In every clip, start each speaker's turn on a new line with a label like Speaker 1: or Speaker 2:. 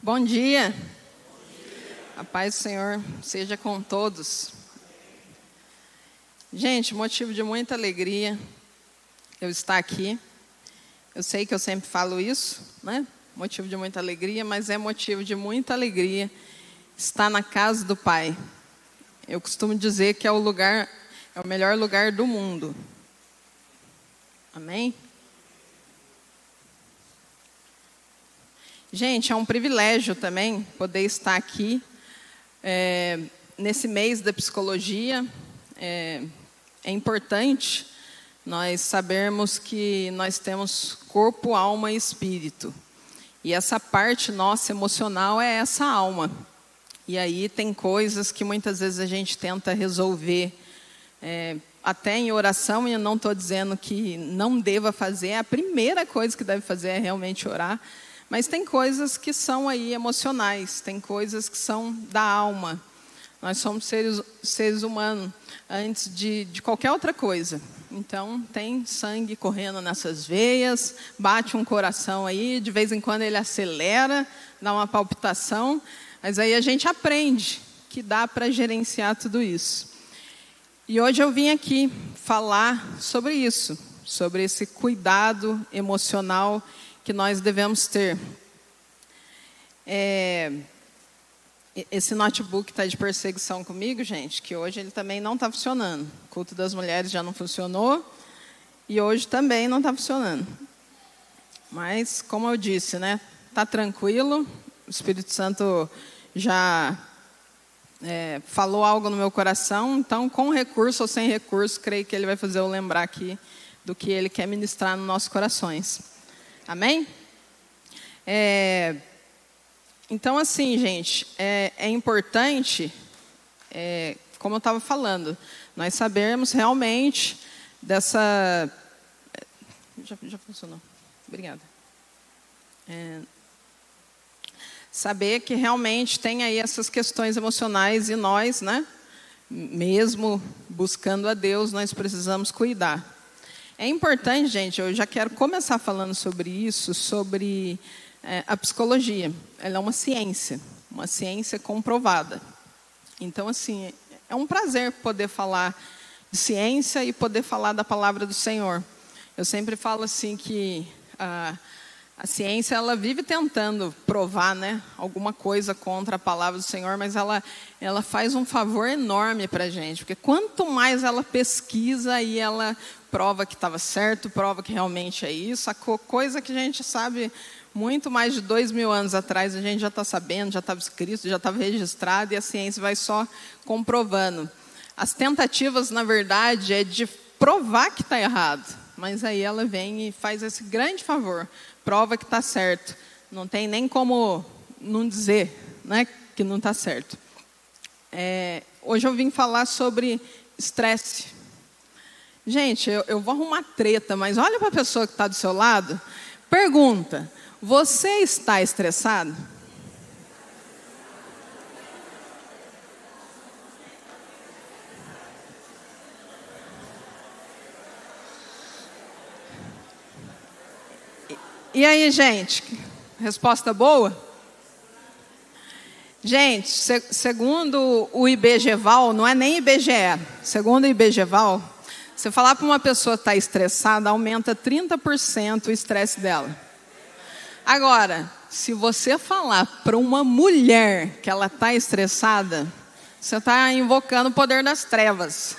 Speaker 1: Bom dia. A paz do Senhor seja com todos. Gente, motivo de muita alegria eu estar aqui. Eu sei que eu sempre falo isso, né? Motivo de muita alegria, mas é motivo de muita alegria estar na casa do Pai. Eu costumo dizer que é o melhor lugar do mundo. Amém? Gente, é um privilégio também poder estar aqui nesse mês da psicologia. É importante nós sabermos que nós temos corpo, alma e espírito. E essa parte nossa emocional é essa alma. E aí tem coisas que muitas vezes a gente tenta resolver até em oração, e eu não estou dizendo que não deva fazer. A primeira coisa que deve fazer é realmente orar. Mas tem coisas que são aí emocionais, tem coisas que são da alma. Nós somos seres humanos antes de qualquer outra coisa. Então, tem sangue correndo nessas veias, bate um coração aí, de vez em quando ele acelera, dá uma palpitação. Mas aí a gente aprende que dá para gerenciar tudo isso. E hoje eu vim aqui falar sobre isso, sobre esse cuidado emocional que nós devemos ter. Esse notebook está de perseguição comigo, gente, que hoje ele também não está funcionando. O culto das mulheres já não funcionou e hoje também não está funcionando. Mas, como eu disse, né, está tranquilo. O Espírito Santo já falou algo no meu coração, então, com recurso ou sem recurso, creio que ele vai fazer eu lembrar aqui do que ele quer ministrar nos nossos corações. Amém? Então, assim, gente, é importante, como eu estava falando, nós sabermos realmente dessa... Já funcionou. Obrigada. Saber que realmente tem aí essas questões emocionais e nós, né, mesmo buscando a Deus, nós precisamos cuidar. É importante, gente, eu já quero começar falando sobre isso, sobre a psicologia. Ela é uma ciência comprovada. Então, assim, é um prazer poder falar de ciência e poder falar da palavra do Senhor. Eu sempre falo assim que a ciência, ela vive tentando provar, né, alguma coisa contra a palavra do Senhor, mas ela faz um favor enorme para a gente, porque quanto mais ela pesquisa e ela prova que estava certo, prova que realmente é isso, a coisa que a gente sabe muito mais de 2000 anos atrás, a gente já está sabendo, já estava escrito, já estava registrado, e a ciência vai só comprovando. As tentativas, na verdade, é de provar que está errado, mas aí ela vem e faz esse grande favor, prova que está certo. Não tem nem como não dizer, né, que não está certo. Hoje eu vim falar sobre estresse. Gente, eu vou arrumar treta, mas olha para a pessoa que está do seu lado, pergunta, você está estressado? E aí, gente, resposta boa? Gente, segundo o IBGEVAL, não é nem IBGE, segundo o IBGEVAL, você falar para uma pessoa que está estressada, aumenta 30% o estresse dela. Agora, se você falar para uma mulher que ela está estressada, você está invocando o poder das trevas.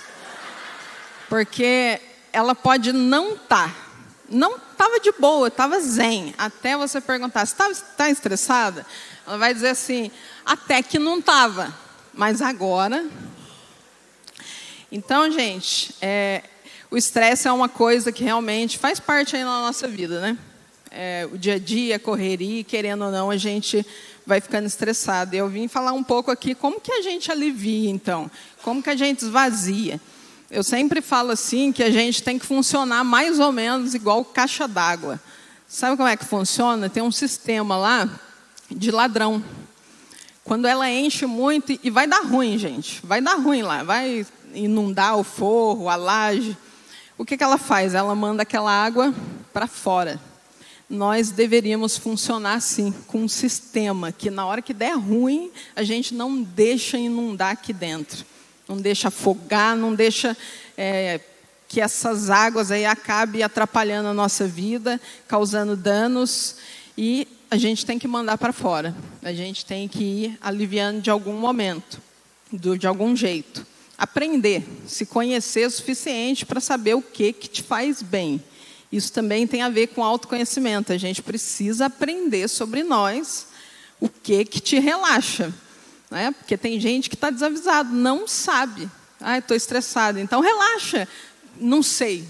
Speaker 1: Porque ela pode não estar. Não estava de boa, estava zen. Até você perguntar, você está estressada? Ela vai dizer assim, até que não estava. Mas agora... Então, gente, o estresse é uma coisa que realmente faz parte aí na nossa vida, né? O dia a dia, a correria, querendo ou não, a gente vai ficando estressado. Eu vim falar um pouco aqui como que a gente alivia, então. Como que a gente esvazia. Eu sempre falo assim que a gente tem que funcionar mais ou menos igual caixa d'água. Sabe como é que funciona? Tem um sistema lá de ladrão. Quando ela enche muito, e vai dar ruim, gente. Vai dar ruim lá, vai inundar o forro, a laje. O que ela faz? Ela manda aquela água para fora. nós deveríamos funcionar assim, com um sistema que na hora que der ruim, a gente não deixa inundar aqui dentro. Não deixa afogar, não deixa que essas águas aí acabem atrapalhando a nossa vida, causando danos, e a gente tem que mandar para fora. A gente tem que ir aliviando de algum momento, de algum jeito. Aprender, se conhecer o suficiente para saber o que te faz bem. Isso também tem a ver com autoconhecimento. A gente precisa aprender sobre nós o que te relaxa. Né? Porque tem gente que está desavisado, não sabe. Estou estressado, então relaxa. Não sei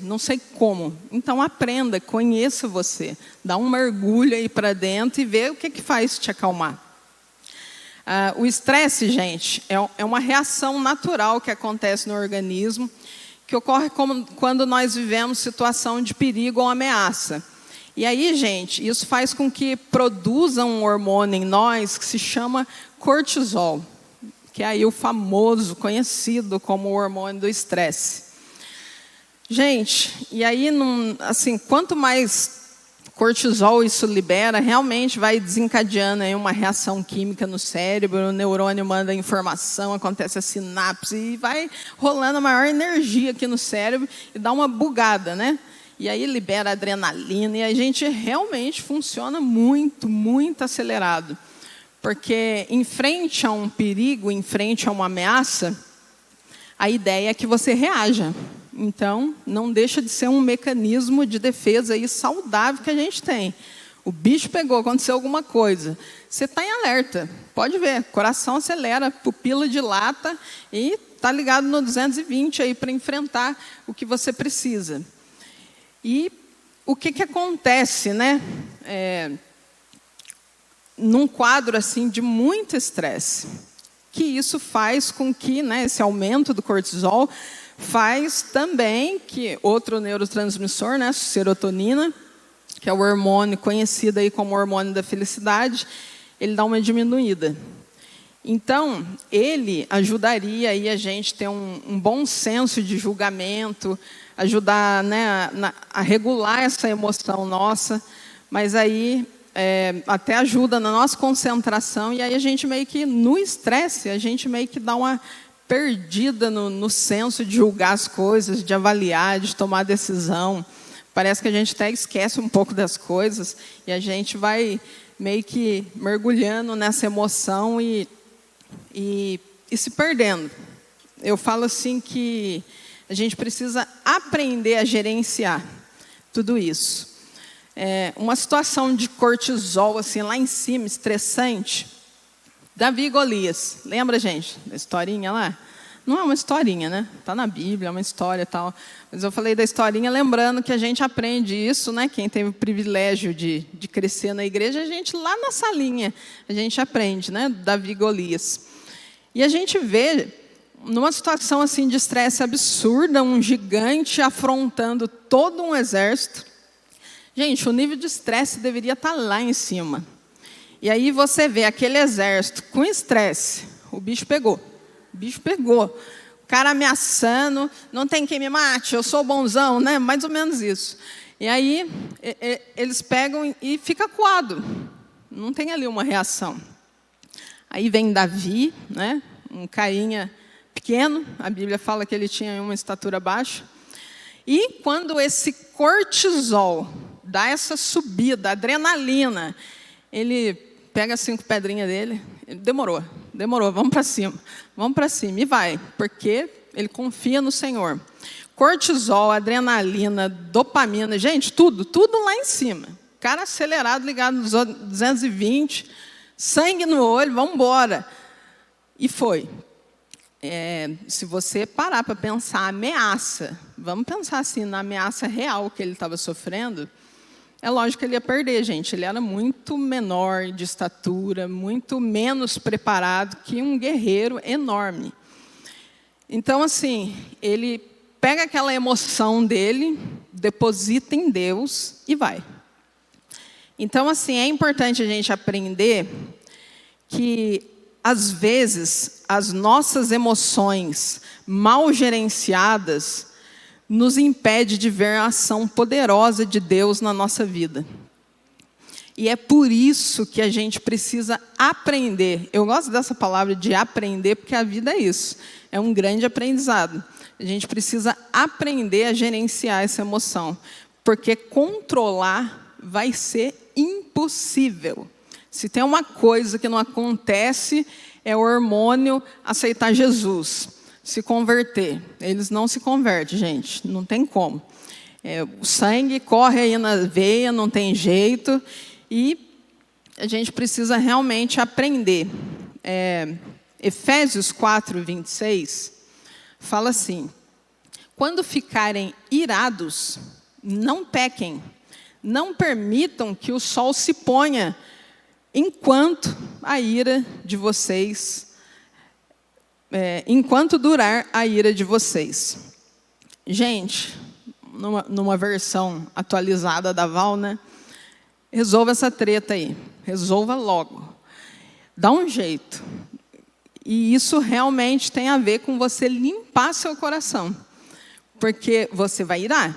Speaker 1: como. Então aprenda, conheça você. Dá um mergulho aí para dentro e vê o que faz te acalmar. O estresse, gente, é uma reação natural que acontece no organismo, que ocorre quando nós vivemos situação de perigo ou ameaça. E aí, gente, isso faz com que produza um hormônio em nós que se chama cortisol, que é aí o famoso, conhecido como o hormônio do estresse. Gente, e aí, assim, quanto mais cortisol isso libera, realmente vai desencadeando aí uma reação química no cérebro, o neurônio manda informação, acontece a sinapse e vai rolando a maior energia aqui no cérebro e dá uma bugada, né? E aí libera adrenalina e a gente realmente funciona muito, muito acelerado. Porque em frente a um perigo, em frente a uma ameaça, a ideia é que você reaja. Então, não deixa de ser um mecanismo de defesa aí saudável que a gente tem. O bicho pegou, aconteceu alguma coisa. Você está em alerta. Pode ver, coração acelera, pupila dilata e está ligado no 220 aí para enfrentar o que você precisa. E o que acontece, né? Num quadro assim de muito estresse, que isso faz com que, né, esse aumento do cortisol faz também que outro neurotransmissor, né, serotonina, que é o hormônio conhecido aí como hormônio da felicidade, ele dá uma diminuída. Então, ele ajudaria aí a gente ter um bom senso de julgamento, ajudar, né, a regular essa emoção nossa, mas aí até ajuda na nossa concentração, e aí a gente meio que, no estresse, a gente meio que dá uma perdida no senso de julgar as coisas, de avaliar, de tomar decisão. Parece que a gente até esquece um pouco das coisas e a gente vai meio que mergulhando nessa emoção e se perdendo. Eu falo assim que a gente precisa aprender a gerenciar tudo isso. Uma situação de cortisol assim, lá em cima, estressante. Davi e Golias, lembra, gente, da historinha lá? Não é uma historinha, né? Está na Bíblia, é uma história e tal. Mas eu falei da historinha lembrando que a gente aprende isso, né? Quem teve o privilégio de crescer na igreja, a gente lá na salinha, a gente aprende, né? Davi e Golias. E a gente vê, numa situação assim de estresse absurda, um gigante afrontando todo um exército. Gente, o nível de estresse deveria estar lá em cima. E aí você vê aquele exército com estresse, o bicho pegou. O bicho pegou. O cara ameaçando, não tem quem me mate, eu sou bonzão, né? Mais ou menos isso. E aí eles pegam e fica acuado. Não tem ali uma reação. Aí vem Davi, né? Um carinha pequeno, a Bíblia fala que ele tinha uma estatura baixa. E quando esse cortisol dá essa subida, adrenalina, ele pega as 5 pedrinhas dele, demorou, vamos para cima, e vai, porque ele confia no Senhor. Cortisol, adrenalina, dopamina, gente, tudo lá em cima. Cara acelerado, ligado nos 220, sangue no olho, vamos embora. E foi. Se você parar para pensar, ameaça, vamos pensar assim, na ameaça real que ele estava sofrendo, é lógico que ele ia perder, gente. Ele era muito menor de estatura, muito menos preparado que um guerreiro enorme. Então, assim, ele pega aquela emoção dele, deposita em Deus e vai. Então, assim, é importante a gente aprender que, às vezes, as nossas emoções mal gerenciadas nos impede de ver a ação poderosa de Deus na nossa vida. E é por isso que a gente precisa aprender. Eu gosto dessa palavra de aprender, porque a vida é isso. É um grande aprendizado. A gente precisa aprender a gerenciar essa emoção. Porque controlar vai ser impossível. Se tem uma coisa que não acontece, é o hormônio aceitar Jesus, se converter. Eles não se convertem, gente. Não tem como. O sangue corre aí na veia, não tem jeito. E a gente precisa realmente aprender. Efésios 4, 26, fala assim: quando ficarem irados, não pequem, não permitam que o sol se ponha, enquanto a ira de vocês, enquanto durar a ira de vocês. Gente, numa versão atualizada da Val, né? Resolva essa treta aí. Resolva logo. Dá um jeito. E isso realmente tem a ver com você limpar seu coração. Porque você vai irar.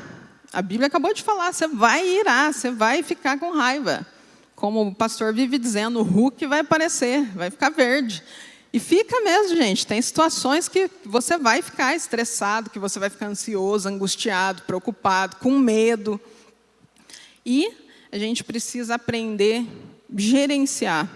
Speaker 1: A Bíblia acabou de falar, você vai irar, você vai ficar com raiva. Como o pastor vive dizendo, o Hulk vai aparecer, vai ficar verde. E fica mesmo, gente. Tem situações que você vai ficar estressado, que você vai ficar ansioso, angustiado, preocupado, com medo. E a gente precisa aprender a gerenciar.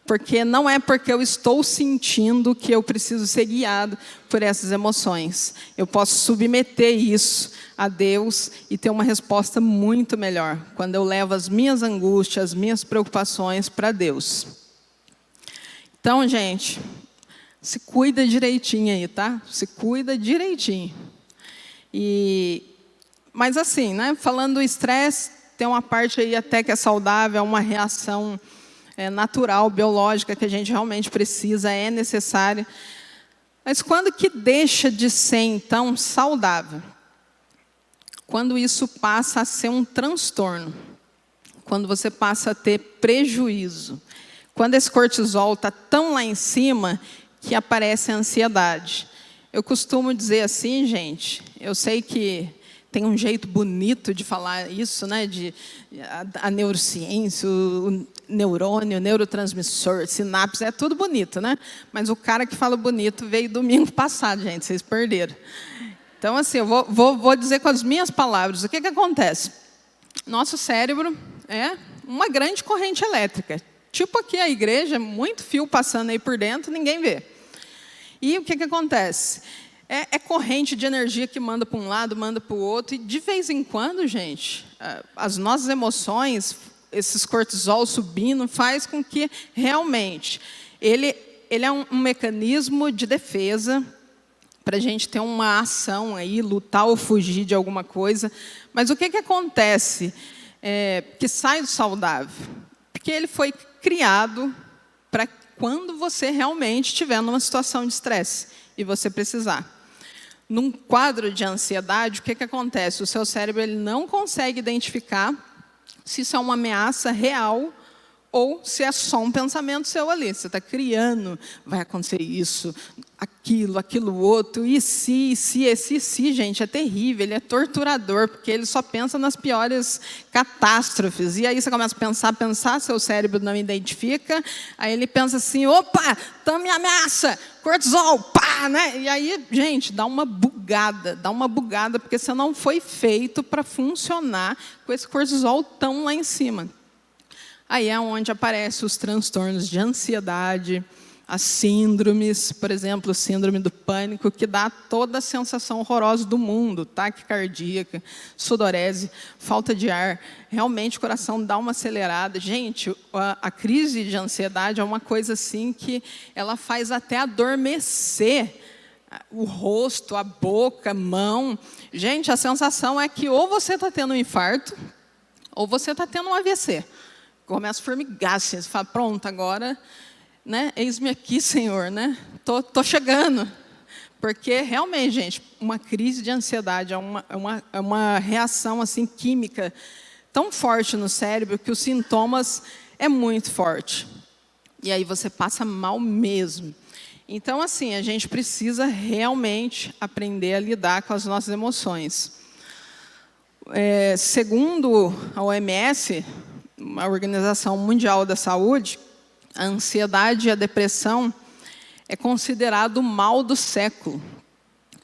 Speaker 1: Porque não é porque eu estou sentindo que eu preciso ser guiado por essas emoções. Eu posso submeter isso a Deus e ter uma resposta muito melhor quando eu levo as minhas angústias, as minhas preocupações para Deus. Então, gente, se cuida direitinho aí, tá? Se cuida direitinho. Mas assim, né? Falando do estresse, tem uma parte aí até que é saudável, é uma reação natural, biológica, que a gente realmente precisa, é necessária. Mas quando que deixa de ser, então, saudável? Quando isso passa a ser um transtorno. Quando você passa a ter prejuízo. Quando esse cortisol está tão lá em cima que aparece a ansiedade. Eu costumo dizer assim, gente, eu sei que tem um jeito bonito de falar isso, né? A neurociência, o neurônio, o neurotransmissor, sinapse, é tudo bonito, né? Mas o cara que fala bonito veio domingo passado, gente, vocês perderam. Então, assim, eu vou dizer com as minhas palavras, o que acontece? Nosso cérebro é uma grande corrente elétrica. Tipo aqui a igreja, muito fio passando aí por dentro, ninguém vê. E o que acontece? É corrente de energia que manda para um lado, manda para o outro. E de vez em quando, gente, as nossas emoções, esses cortisol subindo, faz com que realmente ele é um mecanismo de defesa para a gente ter uma ação aí, lutar ou fugir de alguma coisa. Mas o que acontece que sai do saudável? Porque ele foi criado para quando você realmente estiver numa situação de estresse e você precisar. Num quadro de ansiedade, o que acontece? O seu cérebro ele não consegue identificar se isso é uma ameaça real ou se é só um pensamento seu ali. Você está criando, vai acontecer isso, aquilo outro, e se, gente, é terrível, ele é torturador, porque ele só pensa nas piores catástrofes. E aí você começa a pensar, seu cérebro não identifica, aí ele pensa assim, opa, então me ameaça, cortisol, pá, né? E aí, gente, dá uma bugada, porque você não foi feito para funcionar com esse cortisol tão lá em cima. Aí é onde aparecem os transtornos de ansiedade, as síndromes, por exemplo, síndrome do pânico, que dá toda a sensação horrorosa do mundo, taquicardíaca, sudorese, falta de ar, realmente o coração dá uma acelerada. Gente, a crise de ansiedade é uma coisa assim que ela faz até adormecer o rosto, a boca, a mão. Gente, a sensação é que ou você está tendo um infarto, ou você está tendo um AVC. Começa a formigar, assim, você fala, pronto, agora, né, eis-me aqui, Senhor, né? Tô chegando. Porque, realmente, gente, uma crise de ansiedade é uma reação assim, química tão forte no cérebro que os sintomas é muito forte. E aí você passa mal mesmo. Então, assim, a gente precisa realmente aprender a lidar com as nossas emoções. Segundo a OMS, a Organização Mundial da Saúde, a ansiedade e a depressão é considerado o mal do século.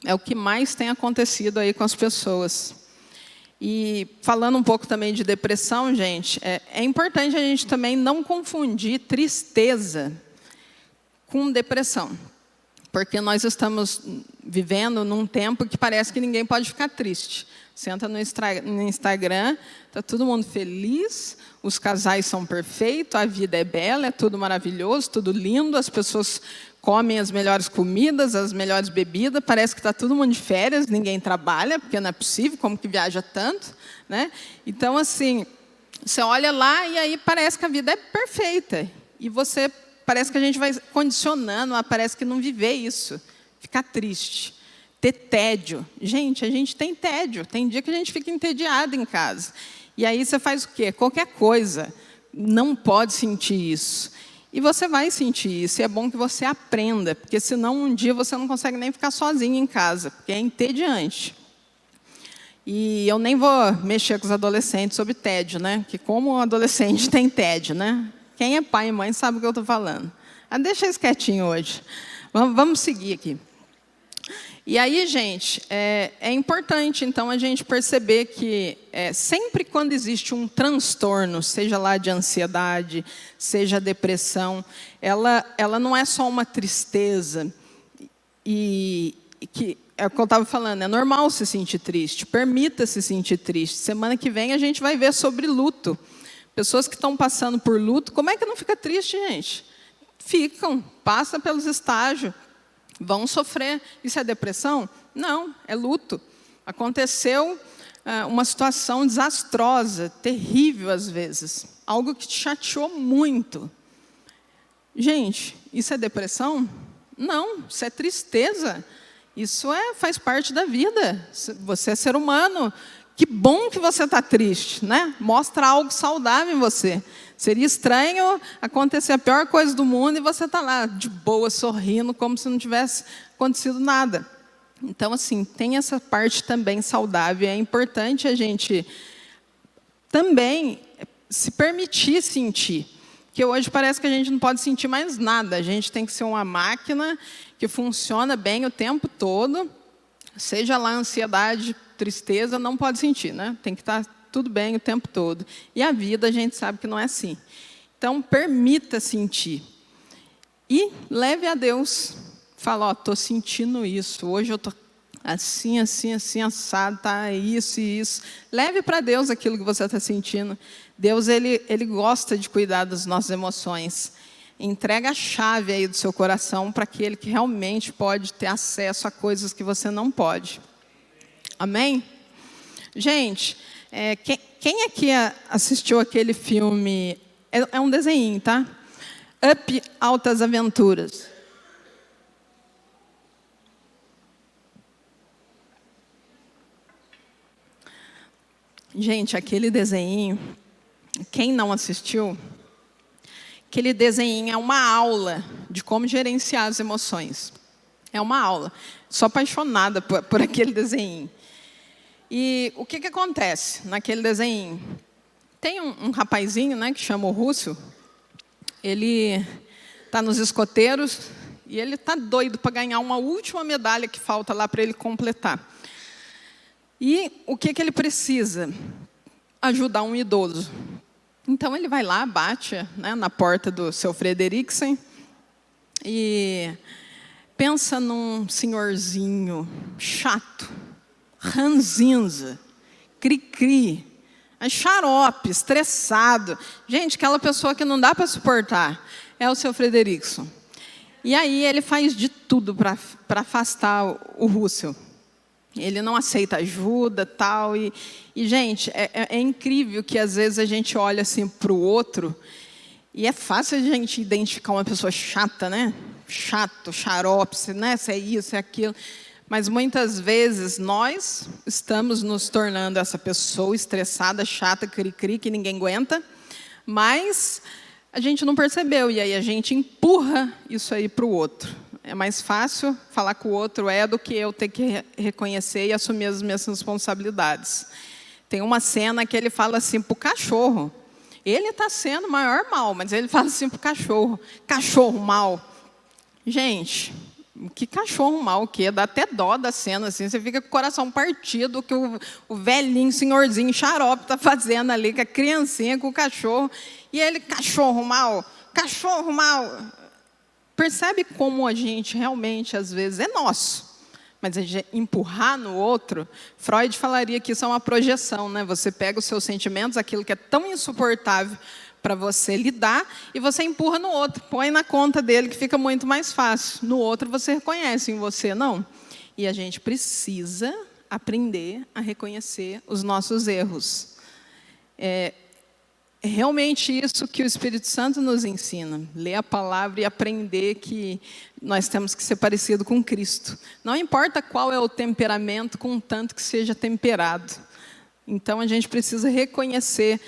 Speaker 1: É o que mais tem acontecido aí com as pessoas. E falando um pouco também de depressão, gente, é importante a gente também não confundir tristeza com depressão. Porque nós estamos vivendo num tempo que parece que ninguém pode ficar triste. Você entra no Instagram, está todo mundo feliz, os casais são perfeitos, a vida é bela, é tudo maravilhoso, tudo lindo, as pessoas comem as melhores comidas, as melhores bebidas, parece que está todo mundo de férias, ninguém trabalha, porque não é possível, como que viaja tanto, né? Então, assim, você olha lá e aí parece que a vida é perfeita. E você, parece que a gente vai condicionando, parece que não viver isso, ficar triste, ter tédio. Gente, a gente tem tédio, tem dia que a gente fica entediado em casa. E aí você faz o quê? Qualquer coisa, não pode sentir isso. E você vai sentir isso, e é bom que você aprenda, porque senão um dia você não consegue nem ficar sozinho em casa, porque é entediante. E eu nem vou mexer com os adolescentes sobre tédio, né? Que como um adolescente tem tédio, né? Quem é pai e mãe sabe o que eu estou falando. Deixa isso quietinho hoje. Vamos seguir aqui. E aí, gente, é importante, então, a gente perceber que sempre quando existe um transtorno, seja lá de ansiedade, seja depressão, ela não é só uma tristeza. E que é o que eu estava falando, é normal se sentir triste, permita-se sentir triste. Semana que vem a gente vai ver sobre luto. Pessoas que estão passando por luto, como é que não fica triste, gente? Ficam, passa pelos estágios. Vão sofrer. Isso é depressão? Não, é luto. Aconteceu uma situação desastrosa, terrível às vezes. Algo que te chateou muito. Gente, isso é depressão? Não, isso é tristeza. Isso faz parte da vida. Você é ser humano. Que bom que você está triste, né? Mostra algo saudável em você. Seria estranho acontecer a pior coisa do mundo e você está lá, de boa, sorrindo, como se não tivesse acontecido nada. Então, assim, tem essa parte também saudável. É importante a gente também se permitir sentir. Porque hoje parece que a gente não pode sentir mais nada. A gente tem que ser uma máquina que funciona bem o tempo todo. Seja lá ansiedade, tristeza, não pode sentir, né? Tem que estar tudo bem o tempo todo. E a vida, a gente sabe que não é assim. Então, permita sentir. E leve a Deus. Fala, estou sentindo isso. Hoje eu estou assim, assim, assim, assado, tá isso e isso. Leve para Deus aquilo que você está sentindo. Deus, ele gosta de cuidar das nossas emoções. Entrega a chave aí do seu coração para aquele que realmente pode ter acesso a coisas que você não pode. Amém? Gente, quem aqui assistiu aquele filme? É um desenho, tá? Up, Altas Aventuras. Gente, aquele desenho, quem não assistiu, aquele desenho é uma aula de como gerenciar as emoções. É uma aula. Sou apaixonada por aquele desenho. E o que acontece naquele desenho? Tem um rapazinho, né, que chama o Russell. Ele está nos escoteiros e ele está doido para ganhar uma última medalha que falta lá para ele completar. E o que ele precisa? Ajudar um idoso. Então, ele vai lá, bate, né, na porta do seu Frederiksen e pensa num senhorzinho chato, ranzinza, cri-cri, xarope, estressado. Gente, aquela pessoa que não dá para suportar é o seu Frederiksen. E aí ele faz de tudo para afastar o Russell. Ele não aceita ajuda, tal. E gente, é incrível que às vezes a gente olha assim para o outro e é fácil a gente identificar uma pessoa chata, né? Chato, xarope, né? Se é isso, é aquilo. Mas muitas vezes nós estamos nos tornando essa pessoa estressada, chata, cri-cri, que ninguém aguenta, mas a gente não percebeu e aí a gente empurra isso aí para o outro. É mais fácil falar com o outro do que eu ter que reconhecer e assumir as minhas responsabilidades. Tem uma cena que ele fala assim para o cachorro. Ele está sendo o maior mal, mas ele fala assim para o cachorro: cachorro mau. Gente, que cachorro mau o quê? Dá até dó da cena, assim, você fica com o coração partido, que o velhinho, senhorzinho xarope está fazendo ali, com a criancinha, com o cachorro, e ele, cachorro mau, cachorro mau. Percebe como a gente realmente, às vezes, é nosso, mas a gente empurrar no outro. Freud falaria que isso é uma projeção, né? Você pega os seus sentimentos, aquilo que é tão insuportável para você lidar, e você empurra no outro, põe na conta dele, que fica muito mais fácil. No outro você reconhece, em você não. E a gente precisa aprender a reconhecer os nossos erros. É realmente isso que o Espírito Santo nos ensina. Ler a palavra e aprender que nós temos que ser parecido com Cristo. Não importa qual é o temperamento, contanto que seja temperado. Então, a gente precisa reconhecer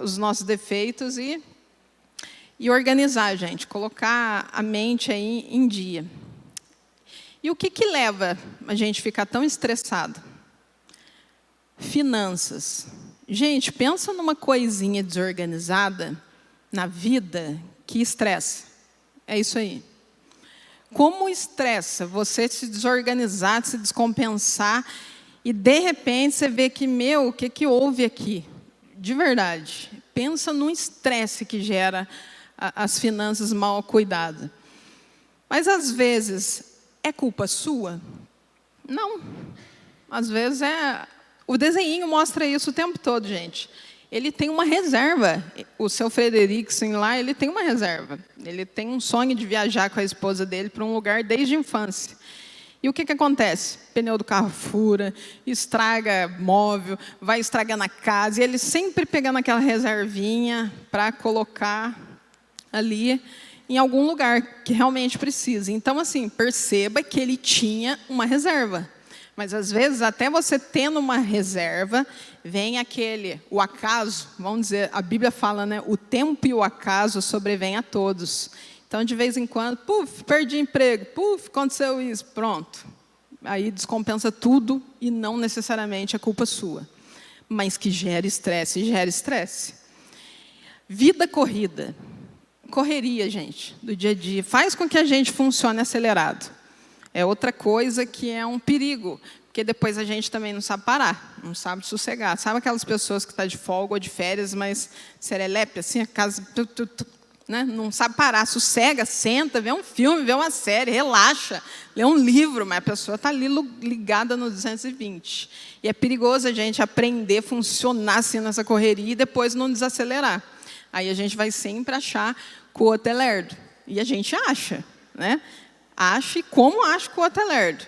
Speaker 1: os nossos defeitos e organizar, gente. Colocar a mente aí em dia. E o que leva a gente a ficar tão estressado? Finanças. Gente, pensa numa coisinha desorganizada na vida que estressa. É isso aí. Como estressa você se desorganizar, se descompensar, e de repente você vê que, o que houve aqui? De verdade. Pensa no estresse que gera as finanças mal cuidadas. Mas às vezes é culpa sua? Não. Às vezes o desenhinho mostra isso o tempo todo, gente. Ele tem uma reserva. O seu Frederiksen lá, ele tem uma reserva. Ele tem um sonho de viajar com a esposa dele para um lugar desde a infância. E o que acontece? O pneu do carro fura, estraga móvel, vai estragando a casa. E ele sempre pegando aquela reservinha para colocar ali em algum lugar que realmente precisa. Então, assim, perceba que ele tinha uma reserva. Mas, às vezes, até você tendo uma reserva, vem o acaso, vamos dizer, a Bíblia fala, né? O tempo e o acaso sobrevêm a todos. Então, de vez em quando, perdi emprego, aconteceu isso, pronto. Aí descompensa tudo e não necessariamente é culpa sua. Mas que gera estresse, Vida corrida. Correria, gente, do dia a dia. Faz com que a gente funcione acelerado. É outra coisa que é um perigo, porque depois a gente também não sabe parar, não sabe sossegar. Sabe aquelas pessoas que estão de folga ou de férias, mas serelepe, assim, a casa... né? Não sabe parar, sossega, senta, vê um filme, vê uma série, relaxa, lê um livro, mas a pessoa está ali ligada no 220. E é perigoso a gente aprender a funcionar assim nessa correria e depois não desacelerar. Aí a gente vai sempre achar que o outro é lerdo. E a gente acha, né? Acha, e como acha que o outro é lerdo.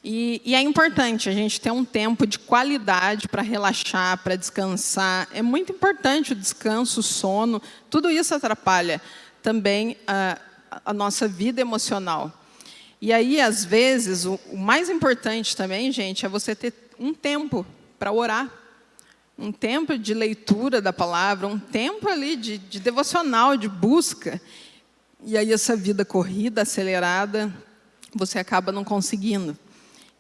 Speaker 1: E é importante a gente ter um tempo de qualidade para relaxar, para descansar. É muito importante o descanso, o sono. Tudo isso atrapalha também a nossa vida emocional. E aí, às vezes, o mais importante também, gente, é você ter um tempo para orar. Um tempo de leitura da palavra, um tempo ali de devocional, de busca. E aí, essa vida corrida, acelerada, você acaba não conseguindo.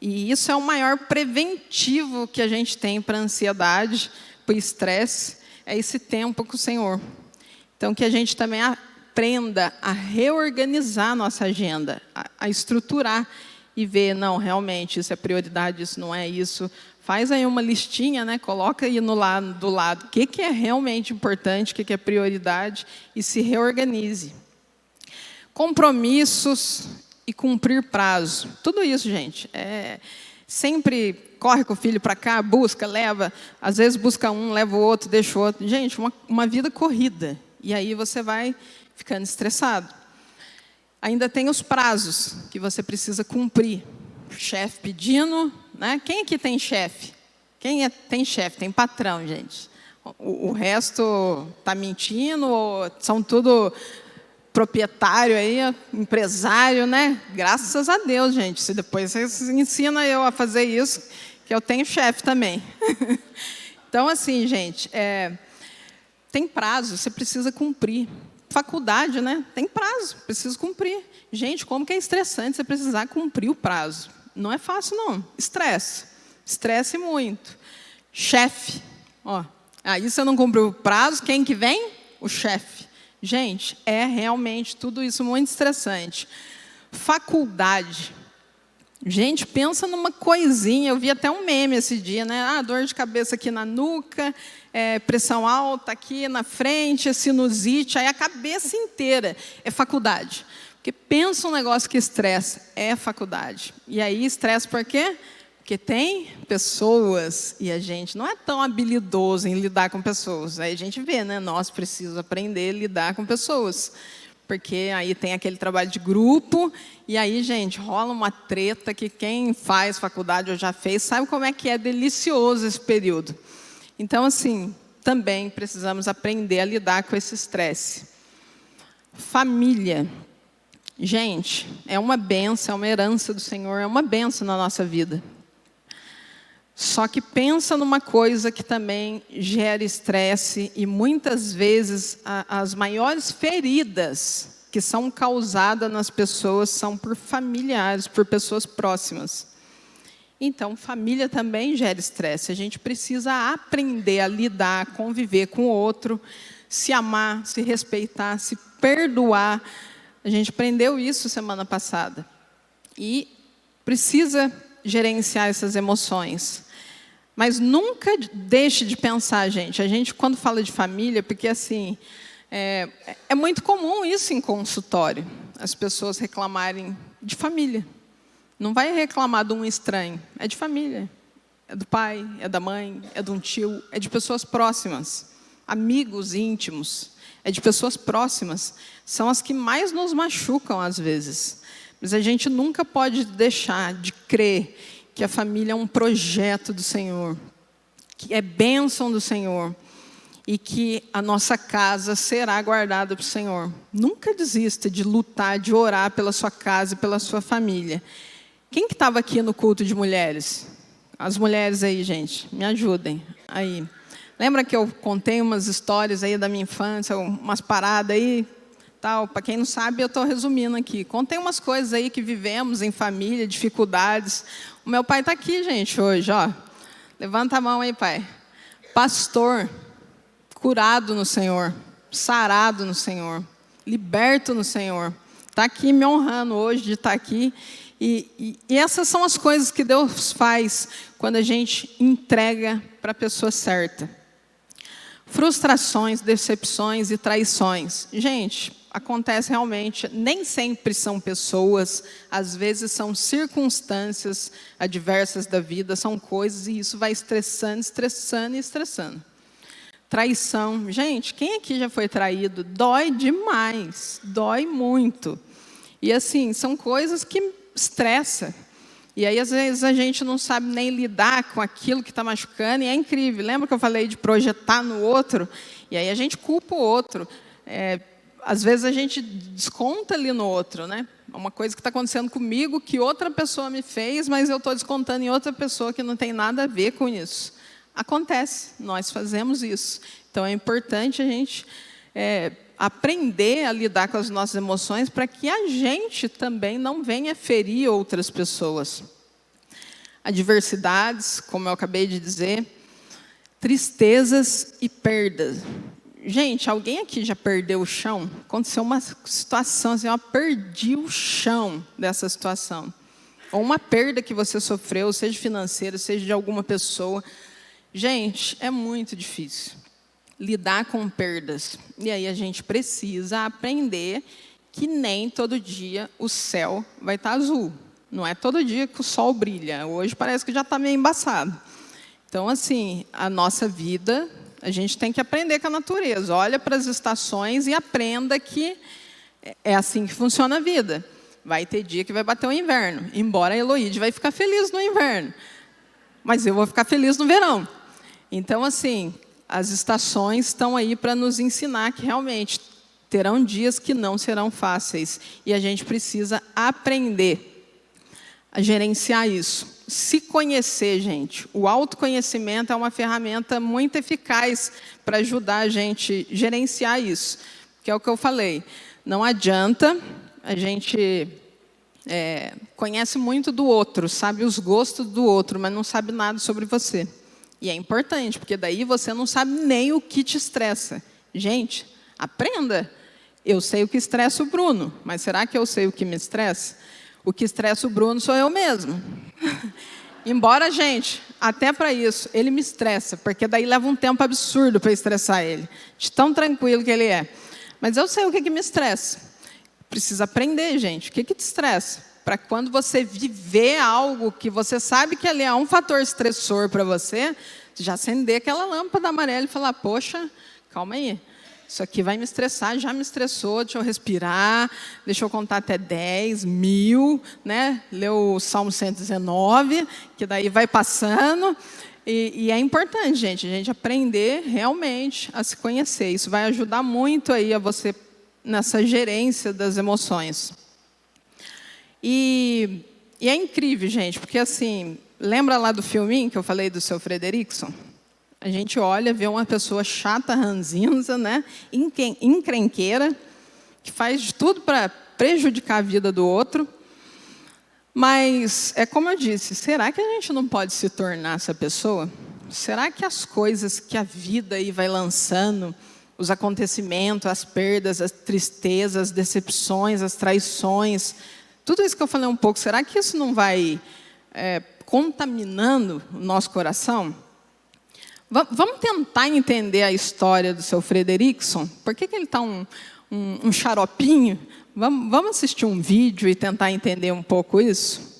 Speaker 1: E isso é o maior preventivo que a gente tem para a ansiedade, para o estresse, é esse tempo com o Senhor. Então, que a gente também aprenda a reorganizar a nossa agenda, a estruturar e ver, não, realmente, isso é prioridade, isso não é isso. Faz aí uma listinha, né? Coloca aí do lado o que é realmente importante, o que é prioridade, e se reorganize. Compromissos e cumprir prazo. Tudo isso, gente. Sempre corre com o filho para cá, busca, leva. Às vezes busca um, leva o outro, deixa o outro. Gente, uma vida corrida. E aí você vai ficando estressado. Ainda tem os prazos que você precisa cumprir. O chefe pedindo, né? Quem aqui tem chefe? Tem chefe? Tem patrão, gente. O resto está mentindo ou são tudo... proprietário aí, empresário, né? Graças a Deus, gente. Se depois você ensina eu a fazer isso, que eu tenho chefe também. Então, assim, gente, tem prazo, você precisa cumprir. Faculdade, né? Tem prazo, precisa cumprir. Gente, como que é estressante você precisar cumprir o prazo? Não é fácil, não. Estresse muito. Chefe, Aí você não cumpriu o prazo, quem que vem? O chefe. Gente, é realmente tudo isso muito estressante. Faculdade. Gente, pensa numa coisinha, eu vi até um meme esse dia, né? Ah, dor de cabeça aqui na nuca, pressão alta aqui na frente, sinusite, aí a cabeça inteira é faculdade. Porque pensa um negócio que estressa, é faculdade. E aí estressa por quê? Porque tem pessoas, e a gente não é tão habilidoso em lidar com pessoas. Aí a gente vê, né? Nós precisamos aprender a lidar com pessoas. Porque aí tem aquele trabalho de grupo, e aí, gente, rola uma treta que quem faz faculdade ou já fez sabe como é que é delicioso esse período. Então, assim, também precisamos aprender a lidar com esse estresse. Família. Gente, é uma bênção, é uma herança do Senhor, é uma bênção na nossa vida. Só que pensa numa coisa que também gera estresse e muitas vezes as maiores feridas que são causadas nas pessoas são por familiares, por pessoas próximas. Então, família também gera estresse. A gente precisa aprender a lidar, conviver com o outro, se amar, se respeitar, se perdoar. A gente aprendeu isso semana passada. E precisa gerenciar essas emoções. Mas nunca deixe de pensar, gente. A gente, quando fala de família, porque assim, é muito comum isso em consultório, as pessoas reclamarem de família. Não vai reclamar de um estranho, é de família. É do pai, é da mãe, é de um tio, é de pessoas próximas. Amigos íntimos, é de pessoas próximas. São as que mais nos machucam, às vezes. Mas a gente nunca pode deixar de crer que a família é um projeto do Senhor, que é bênção do Senhor, e que a nossa casa será guardada pelo Senhor. Nunca desista de lutar, de orar pela sua casa e pela sua família. Quem que estava aqui no culto de mulheres? As mulheres aí, gente, me ajudem. Aí. Lembra que eu contei umas histórias aí da minha infância, umas paradas aí? Para quem não sabe, eu estou resumindo aqui. Contei umas coisas aí que vivemos em família, dificuldades. O meu pai está aqui, gente, hoje, ó. Levanta a mão aí, pai. Pastor, curado no Senhor, sarado no Senhor, liberto no Senhor. Está aqui me honrando hoje de estar aqui. E essas são as coisas que Deus faz quando a gente entrega para a pessoa certa. Frustrações, decepções e traições. Gente, acontece realmente, nem sempre são pessoas, às vezes são circunstâncias adversas da vida, são coisas, e isso vai estressando, estressando e estressando. Traição. Gente, quem aqui já foi traído? Dói demais, dói muito. E assim, são coisas que estressam. E aí, às vezes, a gente não sabe nem lidar com aquilo que está machucando, e é incrível. Lembra que eu falei de projetar no outro? E aí a gente culpa o outro. Às vezes a gente desconta ali no outro, né? Uma coisa que está acontecendo comigo, que outra pessoa me fez, mas eu estou descontando em outra pessoa que não tem nada a ver com isso. Acontece, nós fazemos isso. Então é importante a gente aprender a lidar com as nossas emoções para que a gente também não venha ferir outras pessoas. Adversidades, como eu acabei de dizer, tristezas e perdas. Gente, alguém aqui já perdeu o chão? Aconteceu uma situação assim, eu perdi o chão dessa situação. Ou uma perda que você sofreu, seja financeira, seja de alguma pessoa. Gente, é muito difícil lidar com perdas. E aí a gente precisa aprender que nem todo dia o céu vai estar azul. Não é todo dia que o sol brilha. Hoje parece que já está meio embaçado. Então, assim, a nossa vida, a gente tem que aprender com a natureza. Olha para as estações e aprenda que é assim que funciona a vida. Vai ter dia que vai bater o inverno. Embora a Eloíde vai ficar feliz no inverno. Mas eu vou ficar feliz no verão. Então, assim, as estações estão aí para nos ensinar que realmente terão dias que não serão fáceis. E a gente precisa aprender a gerenciar isso. Se conhecer, gente. O autoconhecimento é uma ferramenta muito eficaz para ajudar a gente a gerenciar isso. Que é o que eu falei. Não adianta, a gente conhece muito do outro, sabe os gostos do outro, mas não sabe nada sobre você. E é importante, porque daí você não sabe nem o que te estressa. Gente, aprenda. Eu sei o que estressa o Bruno, mas será que eu sei o que me estressa? O que estressa o Bruno sou eu mesmo. Embora, gente, até para isso, ele me estressa, porque daí leva um tempo absurdo para estressar ele, de tão tranquilo que ele é. Mas eu sei o que me estressa. Precisa aprender, gente. O que te estressa? Para quando você viver algo que você sabe que ali é um fator estressor para você, já acender aquela lâmpada amarela e falar, poxa, calma aí. Isso aqui vai me estressar, já me estressou, deixa eu respirar, deixa eu contar até 10, 1000, né? Ler o Salmo 119, que daí vai passando. E é importante, gente, a gente aprender realmente a se conhecer. Isso vai ajudar muito aí a você nessa gerência das emoções. E é incrível, gente, porque assim, lembra lá do filminho que eu falei do seu Frederickson? A gente olha, vê uma pessoa chata, ranzinza, né? Encrenqueira, que faz de tudo para prejudicar a vida do outro. Mas, é como eu disse, será que a gente não pode se tornar essa pessoa? Será que as coisas que a vida aí vai lançando, os acontecimentos, as perdas, as tristezas, as decepções, as traições, tudo isso que eu falei um pouco, será que isso não vai contaminando o nosso coração? Vamos tentar entender a história do seu Frederickson? Por que ele está um xaropinho? Vamos assistir um vídeo e tentar entender um pouco isso?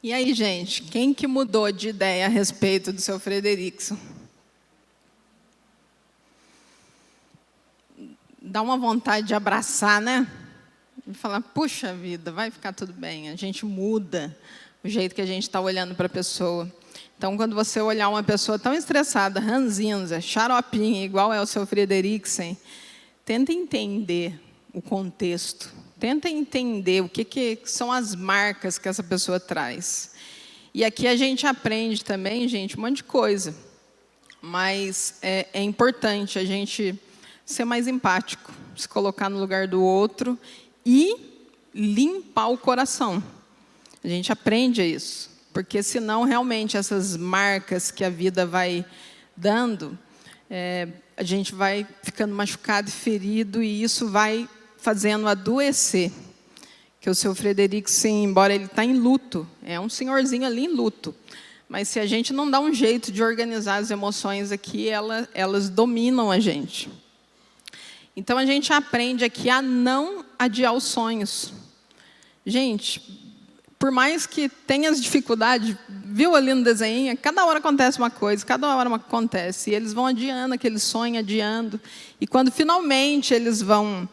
Speaker 1: E aí, gente, quem que mudou de ideia a respeito do seu Frederickson? Dá uma vontade de abraçar, né? E falar, puxa vida, vai ficar tudo bem. A gente muda o jeito que a gente está olhando para a pessoa. Então, quando você olhar uma pessoa tão estressada, ranzinza, xaropinha, igual é o seu Frederickson, tenta entender o contexto. Tenta entender o que são as marcas que essa pessoa traz. E aqui a gente aprende também, gente, um monte de coisa. Mas é importante a gente ser mais empático, se colocar no lugar do outro e limpar o coração. A gente aprende isso. Porque senão, realmente, essas marcas que a vida vai dando, a gente vai ficando machucado e ferido, e isso vai fazendo adoecer. Que o seu Frederickson, embora ele está em luto, é um senhorzinho ali em luto, mas se a gente não dá um jeito de organizar as emoções aqui, elas dominam a gente. Então, a gente aprende aqui a não adiar os sonhos. Gente, por mais que tenha as dificuldades, viu ali no desenho, cada hora acontece uma coisa, cada hora acontece, e eles vão adiando aquele sonho, adiando, e quando finalmente eles vão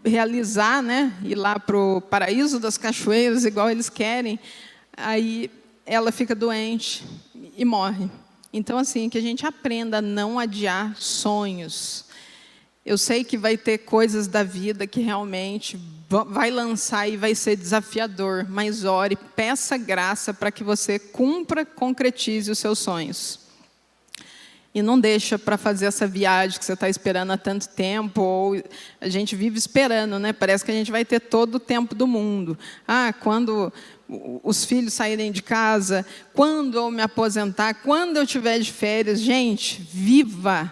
Speaker 1: realizar, né, ir lá para o paraíso das cachoeiras, igual eles querem, aí ela fica doente e morre. Então, assim, que a gente aprenda a não adiar sonhos. Eu sei que vai ter coisas da vida que realmente vai lançar e vai ser desafiador, mas ore, peça graça para que você cumpra, concretize os seus sonhos. E não deixa para fazer essa viagem que você está esperando há tanto tempo, ou a gente vive esperando, né? Parece que a gente vai ter todo o tempo do mundo. Quando os filhos saírem de casa, quando eu me aposentar, quando eu tiver de férias. Gente, viva,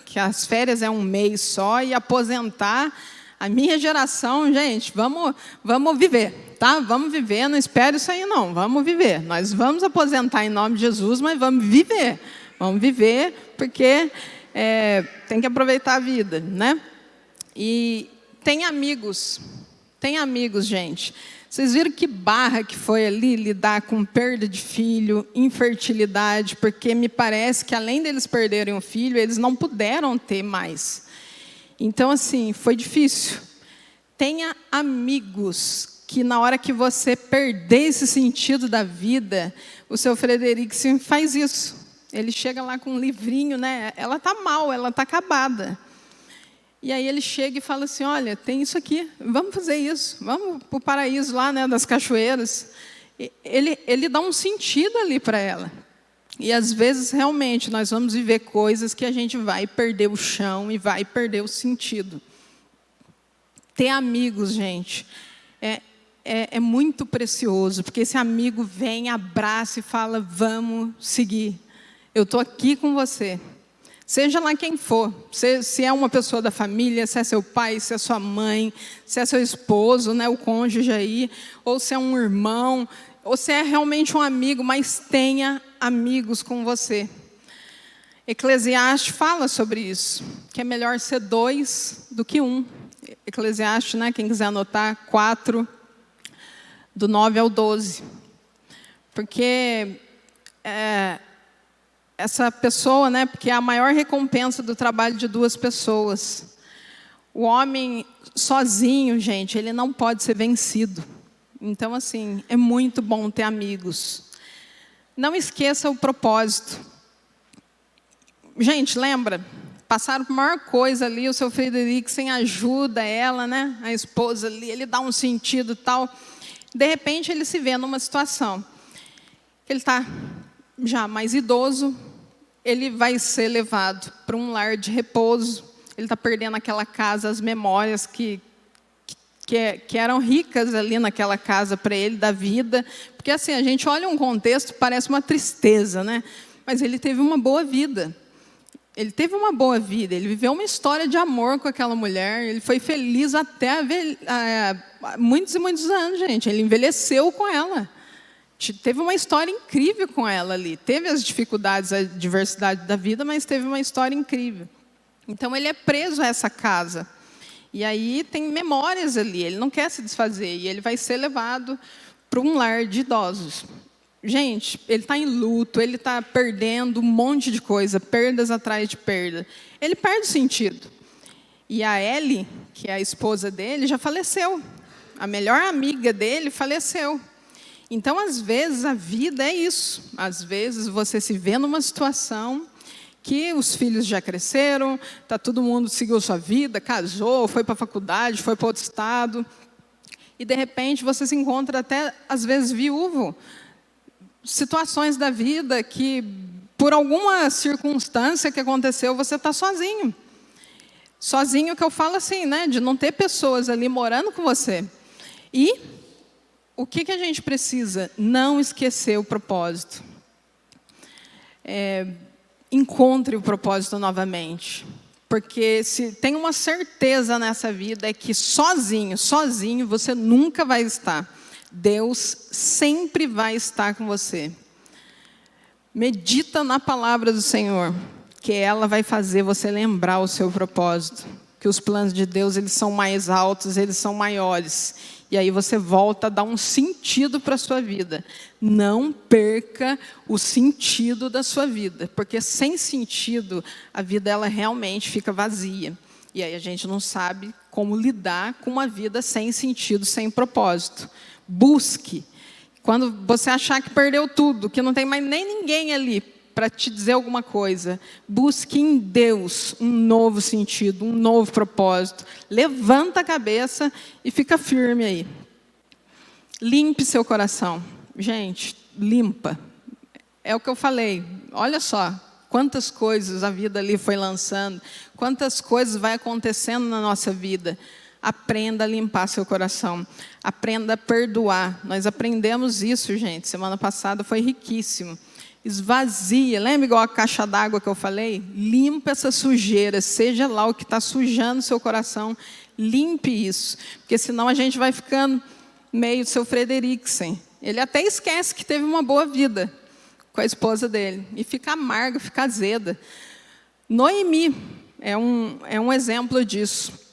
Speaker 1: que as férias é um mês só, e aposentar, a minha geração, gente, vamos viver, tá? Vamos viver, não espere isso aí não, vamos viver. Nós vamos aposentar em nome de Jesus, mas vamos viver. Vamos viver, porque tem que aproveitar a vida, né? E tem amigos, gente. Vocês viram que barra que foi ali lidar com perda de filho, infertilidade, porque me parece que além deles perderem o filho, eles não puderam ter mais. Então, assim, foi difícil. Tenha amigos que na hora que você perder esse sentido da vida, o seu Frederickson faz isso. Ele chega lá com um livrinho, né? Ela está mal, ela está acabada. E aí ele chega e fala assim, olha, tem isso aqui, vamos fazer isso, vamos para o paraíso lá, né, das cachoeiras. Ele dá um sentido ali para ela. E às vezes, realmente, nós vamos viver coisas que a gente vai perder o chão e vai perder o sentido. Ter amigos, gente, é muito precioso, porque esse amigo vem, abraça e fala, vamos seguir. Eu estou aqui com você. Seja lá quem for, se é uma pessoa da família, se é seu pai, se é sua mãe, se é seu esposo, né, o cônjuge aí, ou se é um irmão, ou se é realmente um amigo, mas tenha amigos com você. Eclesiastes fala sobre isso, que é melhor ser 2 do que 1. Eclesiastes, né, quem quiser anotar, 4, do 9 ao 12. Porque essa pessoa, né, porque é a maior recompensa do trabalho de 2 pessoas. O homem sozinho, gente, ele não pode ser vencido. Então, assim, é muito bom ter amigos. Não esqueça o propósito. Gente, lembra? Passaram por a maior coisa ali, o seu Frederickson ajuda ela, né, a esposa ali, ele dá um sentido e tal. De repente, ele se vê numa situação. Ele está já mais idoso, ele vai ser levado para um lar de repouso, ele está perdendo aquela casa, as memórias que eram ricas ali naquela casa para ele, da vida, porque assim, a gente olha um contexto, parece uma tristeza, né? Mas ele teve uma boa vida, ele viveu uma história de amor com aquela mulher, ele foi feliz até muitos e muitos anos, gente, ele envelheceu com ela. Teve uma história incrível com ela ali. Teve as dificuldades, a diversidade da vida, mas teve uma história incrível. Então, ele é preso a essa casa. E aí tem memórias ali, ele não quer se desfazer. E ele vai ser levado para um lar de idosos. Gente, ele está em luto, ele está perdendo um monte de coisa, perdas atrás de perda. Ele perde o sentido. E a Ellie, que é a esposa dele, já faleceu. A melhor amiga dele faleceu. Então, às vezes, a vida é isso. Às vezes, você se vê numa situação que os filhos já cresceram, tá, todo mundo seguiu sua vida, casou, foi para a faculdade, foi para outro estado. E, de repente, você se encontra até, às vezes, viúvo. Situações da vida que, por alguma circunstância que aconteceu, você está sozinho. Sozinho, que eu falo assim, né, de não ter pessoas ali morando com você. E o que a gente precisa? Não esquecer o propósito. Encontre o propósito novamente. Porque se tem uma certeza nessa vida é que sozinho você nunca vai estar. Deus sempre vai estar com você. Medita na palavra do Senhor, que ela vai fazer você lembrar o seu propósito. Que os planos de Deus, eles são mais altos, eles são maiores. E aí você volta a dar um sentido para a sua vida. Não perca o sentido da sua vida, porque sem sentido, a vida ela realmente fica vazia. E aí a gente não sabe como lidar com uma vida sem sentido, sem propósito. Busque. Quando você achar que perdeu tudo, que não tem mais nem ninguém ali para te dizer alguma coisa, busque em Deus um novo sentido, um novo propósito. Levanta a cabeça e fica firme aí. Limpe seu coração. Gente, limpa. É o que eu falei. Olha só, quantas coisas a vida ali foi lançando, quantas coisas vai acontecendo na nossa vida. Aprenda a limpar seu coração. Aprenda a perdoar. Nós aprendemos isso, gente. Semana passada foi riquíssimo. Esvazia. Lembra igual a caixa d'água que eu falei? Limpa essa sujeira. Seja lá o que está sujando seu coração. Limpe isso. Porque senão a gente vai ficando meio seu Frederiksen. Ele até esquece que teve uma boa vida com a esposa dele. E fica amarga, fica azeda. Noemi é um exemplo disso.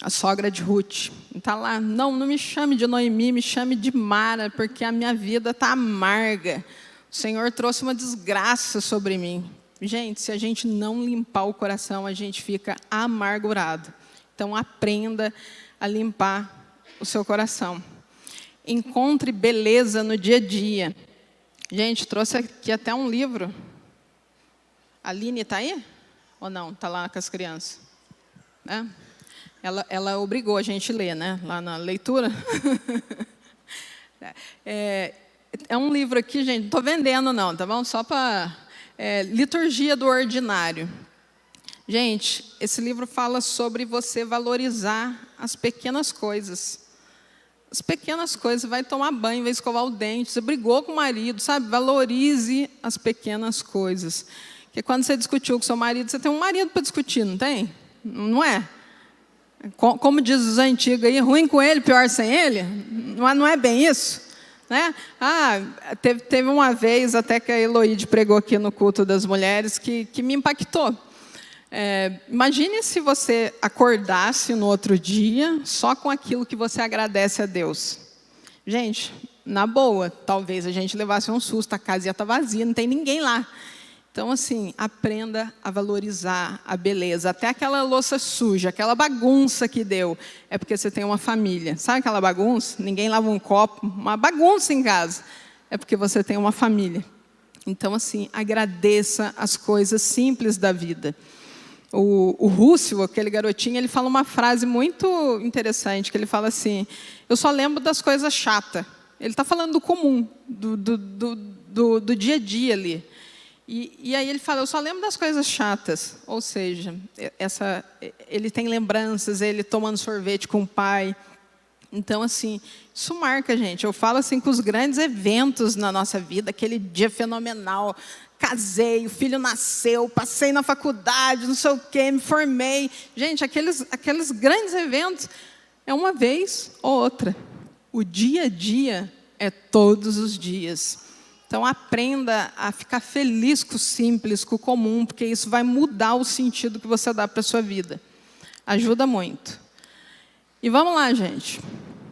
Speaker 1: A sogra de Ruth. Está lá, não me chame de Noemi, me chame de Mara, porque a minha vida está amarga. O Senhor trouxe uma desgraça sobre mim. Gente, se a gente não limpar o coração, a gente fica amargurado. Então, aprenda a limpar o seu coração. Encontre beleza no dia a dia. Gente, trouxe aqui até um livro. A Aline está aí? Ou não? Está lá com as crianças? Ela obrigou a gente a ler, né? Lá na leitura. É um livro aqui, gente, não estou vendendo não, tá bom? Só para... Liturgia do Ordinário. Gente, esse livro fala sobre você valorizar as pequenas coisas. As pequenas coisas, vai tomar banho, vai escovar o dente, você brigou com o marido, sabe? Valorize as pequenas coisas. Porque quando você discutiu com o seu marido, você tem um marido para discutir, não tem? Não é? Como diz os antigos aí, ruim com ele, pior sem ele? Não é bem isso? Né? Teve uma vez, até que a Eloíde pregou aqui no culto das mulheres, que me impactou. Imagine se você acordasse no outro dia só com aquilo que você agradece a Deus. Gente, na boa, talvez a gente levasse um susto, a casa ia estar vazia, não tem ninguém lá. Então, assim, aprenda a valorizar a beleza. Até aquela louça suja, aquela bagunça que deu, é porque você tem uma família. Sabe aquela bagunça? Ninguém lava um copo, uma bagunça em casa. É porque você tem uma família. Então, assim, agradeça as coisas simples da vida. O Russell, aquele garotinho, ele fala uma frase muito interessante, que ele fala assim, eu só lembro das coisas chatas. Ele está falando do comum, do dia a dia ali. E aí ele fala, eu só lembro das coisas chatas. Ou seja, ele tem lembranças, ele tomando sorvete com o pai. Então, assim, isso marca a gente. Eu falo assim que os grandes eventos na nossa vida, aquele dia fenomenal, casei, o filho nasceu, passei na faculdade, não sei o quê, me formei. Gente, aqueles grandes eventos é uma vez ou outra. O dia a dia é todos os dias. Então, aprenda a ficar feliz com o simples, com o comum, porque isso vai mudar o sentido que você dá para a sua vida. Ajuda muito. E vamos lá, gente.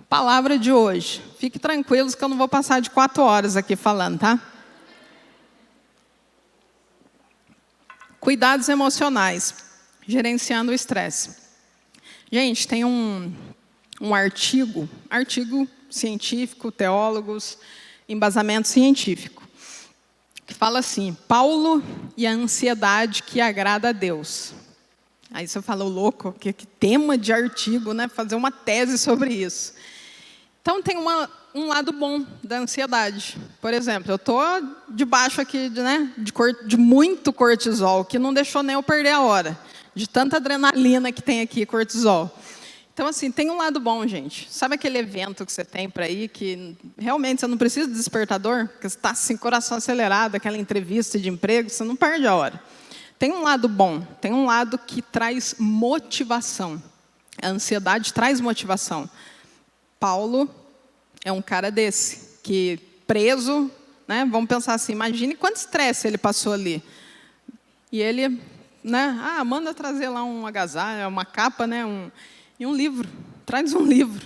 Speaker 1: Palavra de hoje. Fique tranquilos que eu não vou passar de 4 horas aqui falando, tá? Cuidados emocionais, gerenciando o estresse. Gente, tem um artigo científico, teólogos, embasamento científico, que fala assim: Paulo e a ansiedade que agrada a Deus. Aí você fala, louco, que tema de artigo, né? Fazer uma tese sobre isso. Então, tem um lado bom da ansiedade. Por exemplo, eu estou debaixo aqui de muito cortisol, que não deixou nem eu perder a hora, de tanta adrenalina que tem aqui, cortisol. Então, assim, tem um lado bom, gente. Sabe aquele evento que você tem para ir, que realmente você não precisa de despertador, porque você está assim, coração acelerado, aquela entrevista de emprego, você não perde a hora. Tem um lado bom, tem um lado que traz motivação. A ansiedade traz motivação. Paulo é um cara desse, que preso, né? Vamos pensar assim, imagine quanto estresse ele passou ali. E ele, né? Manda trazer lá um agasalho, uma capa, né? E um livro, traz um livro.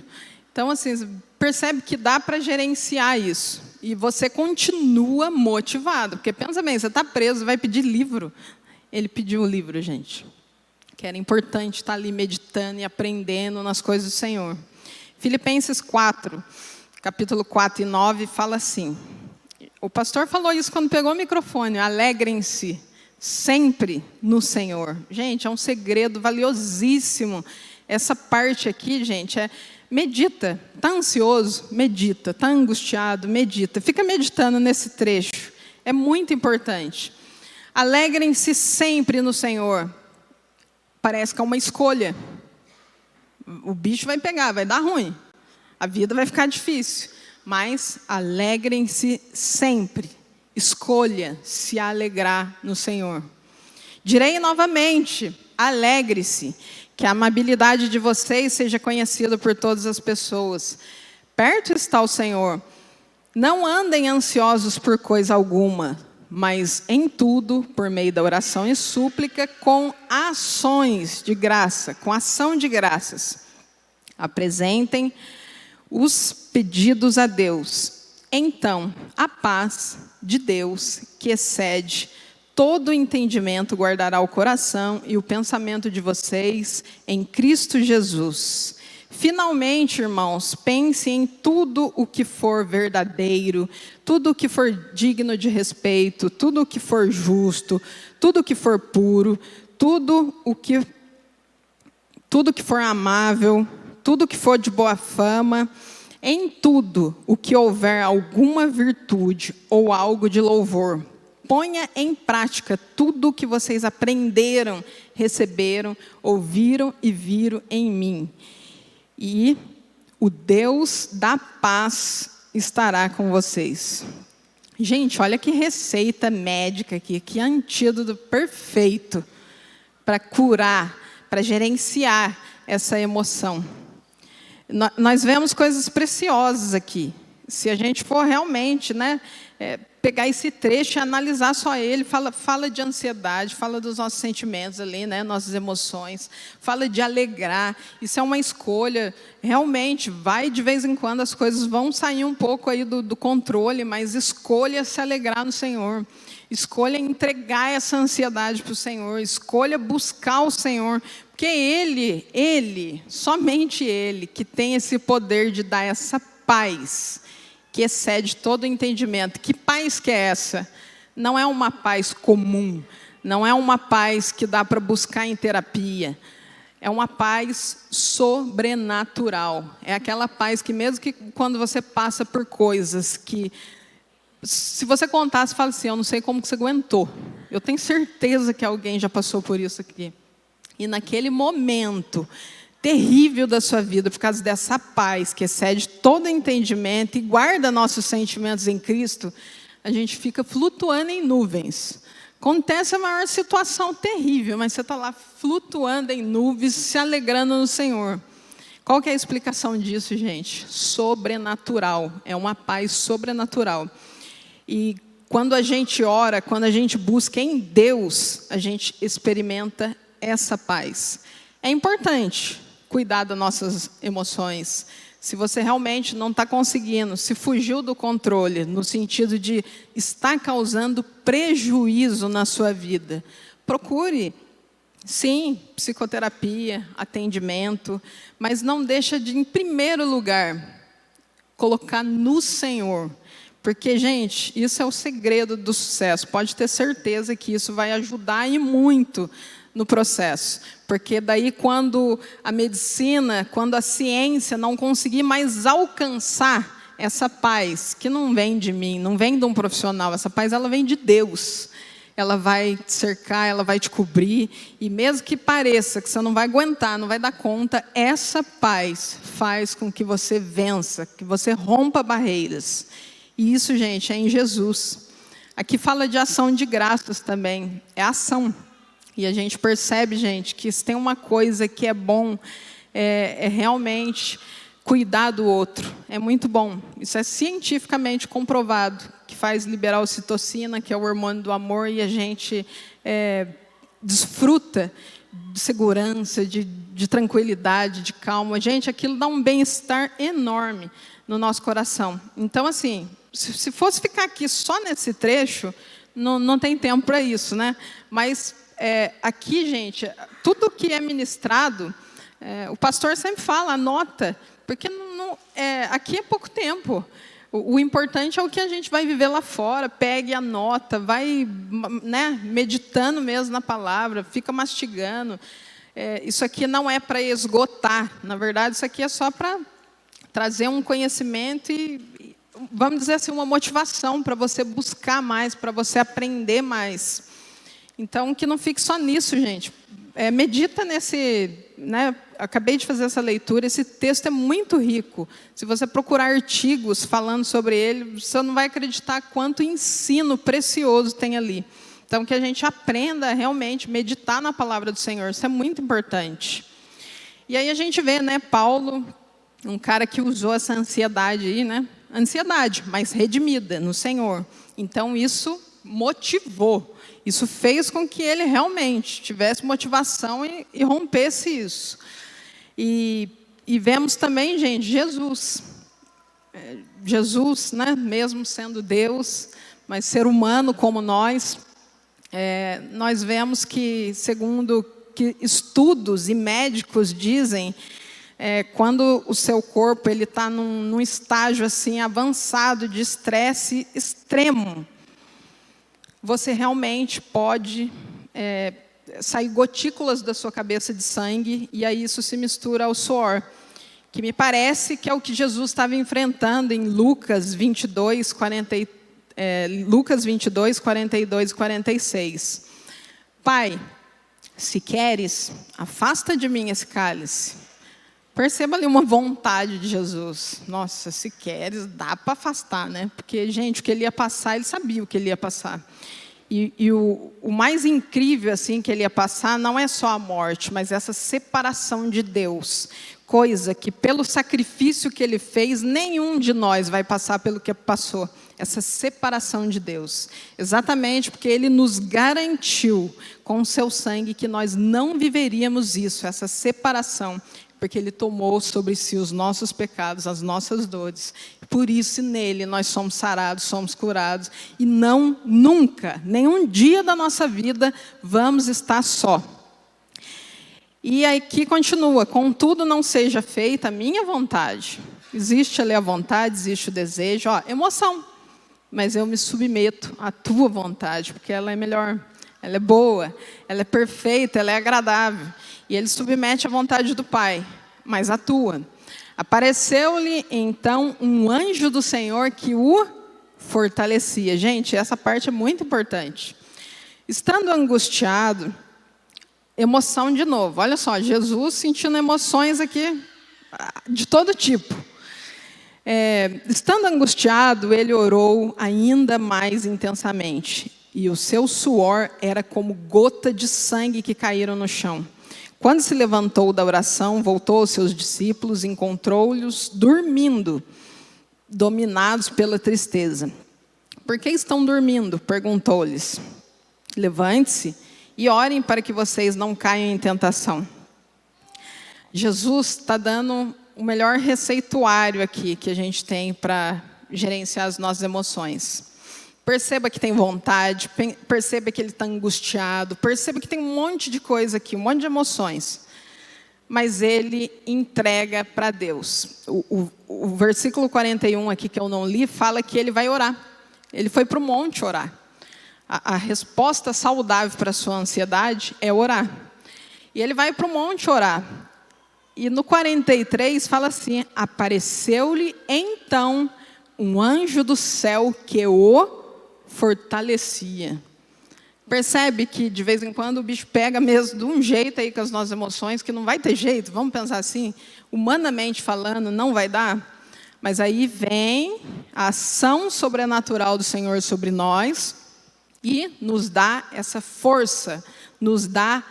Speaker 1: Então, assim, percebe que dá para gerenciar isso. E você continua motivado, porque pensa bem, você está preso, vai pedir livro. Ele pediu o livro, gente, que era importante estar ali meditando e aprendendo nas coisas do Senhor. Filipenses 4, capítulo 4 e 9, fala assim, o pastor falou isso quando pegou o microfone: alegrem-se sempre no Senhor. Gente, é um segredo valiosíssimo. Essa parte aqui, gente, medita. Está ansioso? Medita. Está angustiado? Medita. Fica meditando nesse trecho. É muito importante. Alegrem-se sempre no Senhor. Parece que é uma escolha. O bicho vai pegar, vai dar ruim. A vida vai ficar difícil. Mas alegrem-se sempre. Escolha se alegrar no Senhor. Direi novamente, alegre-se, que a amabilidade de vocês seja conhecida por todas as pessoas. Perto está o Senhor. Não andem ansiosos por coisa alguma, mas em tudo, por meio da oração e súplica, com ações de graça, com ação de graças. Apresentem os pedidos a Deus. Então, a paz de Deus, que excede todo o entendimento, guardará o coração e o pensamento de vocês em Cristo Jesus. Finalmente, irmãos, pensem em tudo o que for verdadeiro, tudo o que for digno de respeito, tudo o que for justo, tudo o que for puro, tudo o que for amável, tudo o que for de boa fama, em tudo o que houver alguma virtude ou algo de louvor. Ponha em prática tudo o que vocês aprenderam, receberam, ouviram e viram em mim. E o Deus da paz estará com vocês. Gente, olha que receita médica aqui, que antídoto perfeito para curar, para gerenciar essa emoção. Nós vemos coisas preciosas aqui. Se a gente for realmente, pegar esse trecho e analisar só ele, fala de ansiedade, fala dos nossos sentimentos ali, nossas emoções, fala de alegrar. Isso é uma escolha, realmente, de vez em quando as coisas vão sair um pouco aí do controle, mas escolha se alegrar no Senhor, escolha entregar essa ansiedade para o Senhor, escolha buscar o Senhor, porque Ele, somente Ele, que tem esse poder de dar essa paz, que excede todo o entendimento. Que paz que é essa? Não é uma paz comum, não é uma paz que dá para buscar em terapia, é uma paz sobrenatural, é aquela paz que mesmo que quando você passa por coisas que, se você contar, você fala assim, eu não sei como que você aguentou, eu tenho certeza que alguém já passou por isso aqui, e naquele momento terrível da sua vida, por causa dessa paz que excede todo entendimento e guarda nossos sentimentos em Cristo, a gente fica flutuando em nuvens. Acontece a maior situação terrível, mas você está lá flutuando em nuvens, se alegrando no Senhor. Qual que é a explicação disso, gente? Sobrenatural, é uma paz sobrenatural. E quando a gente ora, quando a gente busca em Deus, a gente experimenta essa paz. É importante cuidar das nossas emoções, Se você realmente não está conseguindo, se fugiu do controle, no sentido de estar causando prejuízo na sua vida, procure, sim, psicoterapia, atendimento, mas não deixa de, em primeiro lugar, colocar no Senhor. Porque, gente, isso é o segredo do sucesso. Pode ter certeza que isso vai ajudar e muito no processo. Porque daí, quando a medicina, quando a ciência não conseguir mais alcançar essa paz, que não vem de mim, não vem de um profissional, essa paz ela vem de Deus. Ela vai te cercar, ela vai te cobrir, e mesmo que pareça que você não vai aguentar, não vai dar conta, essa paz faz com que você vença, que você rompa barreiras. E isso, gente, é em Jesus. Aqui fala de ação de graças também, é ação. E a gente percebe, gente, que se tem uma coisa que é bom, é realmente cuidar do outro. É muito bom. Isso é cientificamente comprovado, que faz liberar a ocitocina, que é o hormônio do amor, e a gente desfruta de segurança, de tranquilidade, de calma. Gente, aquilo dá um bem-estar enorme no nosso coração. Então, assim, se fosse ficar aqui só nesse trecho, não tem tempo para isso, né? Mas aqui, gente, tudo que é ministrado, o pastor sempre fala, anota, porque aqui é pouco tempo. O importante é o que a gente vai viver lá fora. Pegue a nota, vai, né, meditando mesmo na palavra, fica mastigando. Isso aqui não é para esgotar. Na verdade, isso aqui é só para trazer um conhecimento e, vamos dizer assim, uma motivação para você buscar mais, para você aprender mais. Então, que não fique só nisso, gente. Medita nesse... né? Acabei de fazer essa leitura, esse texto é muito rico. Se você procurar artigos falando sobre ele, você não vai acreditar quanto ensino precioso tem ali. Então, que a gente aprenda a realmente meditar na palavra do Senhor, isso é muito importante. E aí a gente vê, né, Paulo, um cara que usou essa ansiedade aí, né? Ansiedade, mas redimida no Senhor. Então, isso motivou. Isso fez com que ele realmente tivesse motivação e rompesse isso. E vemos também, gente, Jesus. Jesus, né, mesmo sendo Deus, mas ser humano como nós vemos que, segundo que estudos e médicos dizem, quando o seu corpo está num estágio assim, avançado de estresse extremo, você realmente pode sair gotículas da sua cabeça de sangue, e aí isso se mistura ao suor, que me parece que é o que Jesus estava enfrentando em Lucas 22, 42 e 46. Pai, se queres, afasta de mim esse cálice. Perceba ali uma vontade de Jesus. Nossa, se queres, dá para afastar, né? Porque, gente, o que ele ia passar, ele sabia o que ele ia passar. E o mais incrível assim que ele ia passar não é só a morte, mas essa separação de Deus. Coisa que, pelo sacrifício que ele fez, nenhum de nós vai passar pelo que passou. Essa separação de Deus. Exatamente porque ele nos garantiu com o seu sangue que nós não viveríamos isso, essa separação. Porque ele tomou sobre si os nossos pecados, as nossas dores. Por isso, nele, nós somos sarados, somos curados. E nunca, nenhum dia da nossa vida, vamos estar só. E aqui continua, contudo não seja feita a minha vontade. Existe ali a vontade, existe o desejo, emoção. Mas eu me submeto à tua vontade, porque ela é melhor, ela é boa, ela é perfeita, ela é agradável. E ele submete à vontade do Pai, mas a tua. Apareceu-lhe, então, um anjo do Senhor que o fortalecia. Gente, essa parte é muito importante. Estando angustiado, emoção de novo. Olha só, Jesus sentindo emoções aqui de todo tipo. Estando angustiado, ele orou ainda mais intensamente. E o seu suor era como gota de sangue que caíram no chão. Quando se levantou da oração, voltou aos seus discípulos, encontrou-os dormindo, dominados pela tristeza. Por que estão dormindo? Perguntou-lhes. Levante-se e orem para que vocês não caiam em tentação. Jesus está dando o melhor receituário aqui que a gente tem para gerenciar as nossas emoções. Perceba que tem vontade, perceba que ele está angustiado, perceba que tem um monte de coisa aqui, um monte de emoções. Mas ele entrega para Deus. O versículo 41 aqui, que eu não li, fala que ele vai orar. Ele foi para o monte orar. A resposta saudável para a sua ansiedade é orar. E ele vai para o monte orar. E no 43 fala assim: apareceu-lhe então um anjo do céu que o fortalecia. Percebe que de vez em quando o bicho pega mesmo de um jeito aí com as nossas emoções, que não vai ter jeito, vamos pensar assim, humanamente falando, não vai dar. Mas aí vem a ação sobrenatural do Senhor sobre nós e nos dá essa força, nos dá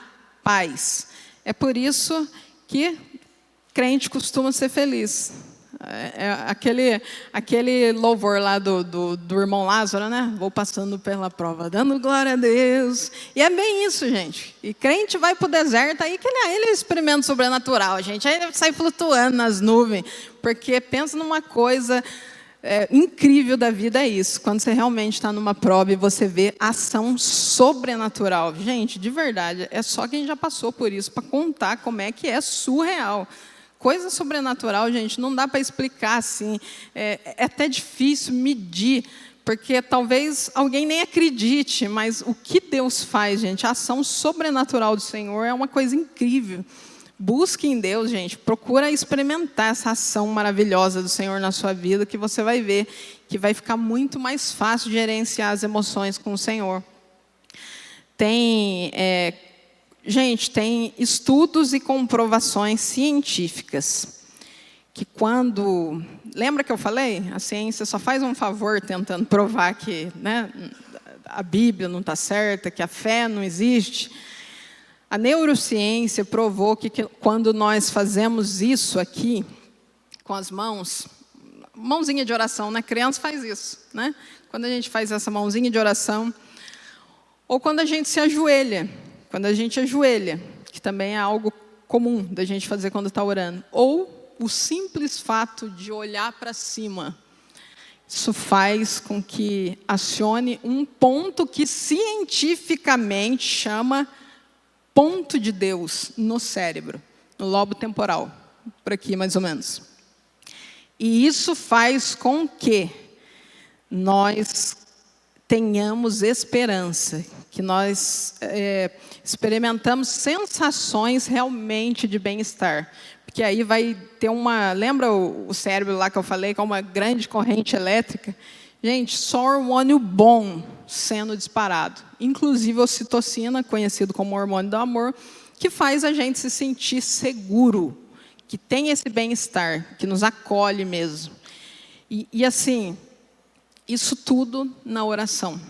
Speaker 1: paz. É por isso que crente costuma ser feliz. Aquele louvor lá do irmão Lázaro, né? Vou passando pela prova, dando glória a Deus. E é bem isso, gente. E crente vai para o deserto, aí que ele experimenta o sobrenatural, gente. Aí ele sai flutuando nas nuvens. Porque pensa numa coisa incrível da vida, é isso. Quando você realmente está numa prova e você vê ação sobrenatural. Gente, de verdade, é só quem já passou por isso para contar como é que é surreal. Coisa sobrenatural, gente, não dá para explicar assim. É até difícil medir, porque talvez alguém nem acredite, mas o que Deus faz, gente, a ação sobrenatural do Senhor é uma coisa incrível. Busque em Deus, gente, procura experimentar essa ação maravilhosa do Senhor na sua vida, que você vai ver que vai ficar muito mais fácil gerenciar as emoções com o Senhor. Gente, tem estudos e comprovações científicas que quando... Lembra que eu falei? A ciência só faz um favor tentando provar que, né, a Bíblia não está certa, que a fé não existe. A neurociência provou que quando nós fazemos isso aqui, com as mãos, mãozinha de oração, né? Criança faz isso, né? Quando a gente faz essa mãozinha de oração, ou quando a gente se ajoelha, que também é algo comum da gente fazer quando está orando, ou o simples fato de olhar para cima, isso faz com que acione um ponto que cientificamente chama ponto de Deus no cérebro, no lobo temporal, por aqui mais ou menos. E isso faz com que nós tenhamos esperança, que nós experimentamos sensações realmente de bem-estar. Porque aí vai ter uma... Lembra o cérebro lá que eu falei, que é uma grande corrente elétrica? Gente, só hormônio bom sendo disparado. Inclusive a ocitocina, conhecido como hormônio do amor, que faz a gente se sentir seguro, que tem esse bem-estar, que nos acolhe mesmo. E assim... Isso tudo na oração.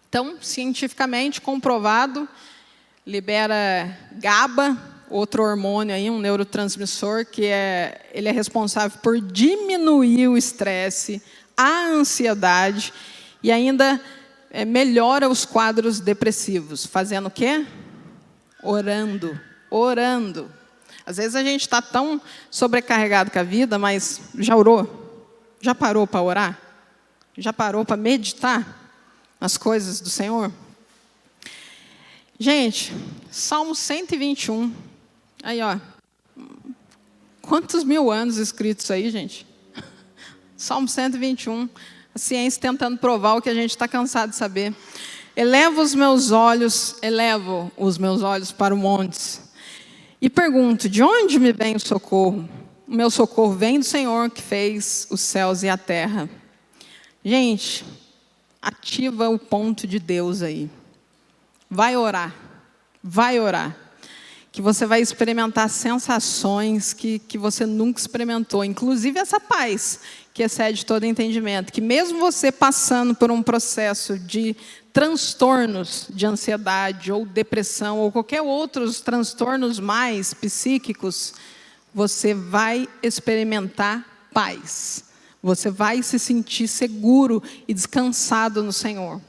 Speaker 1: Então, cientificamente comprovado, libera GABA, outro hormônio aí, um neurotransmissor, que ele é responsável por diminuir o estresse, a ansiedade e ainda melhora os quadros depressivos. Fazendo o quê? Orando. Orando. Às vezes a gente está tão sobrecarregado com a vida, mas já orou? Já parou para orar? Já parou para meditar nas coisas do Senhor? Gente, Salmo 121. Aí, ó. Quantos mil anos escritos aí, gente? Salmo 121. A ciência tentando provar o que a gente está cansado de saber. Elevo os meus olhos para o monte. E pergunto, de onde me vem o socorro? O meu socorro vem do Senhor que fez os céus e a terra. Gente, ativa o ponto de Deus aí. Vai orar. Vai orar. Que você vai experimentar sensações que você nunca experimentou. Inclusive essa paz que excede todo entendimento. Que mesmo você passando por um processo de transtornos de ansiedade ou depressão ou qualquer outros transtornos mais psíquicos, você vai experimentar paz. Você vai se sentir seguro e descansado no Senhor.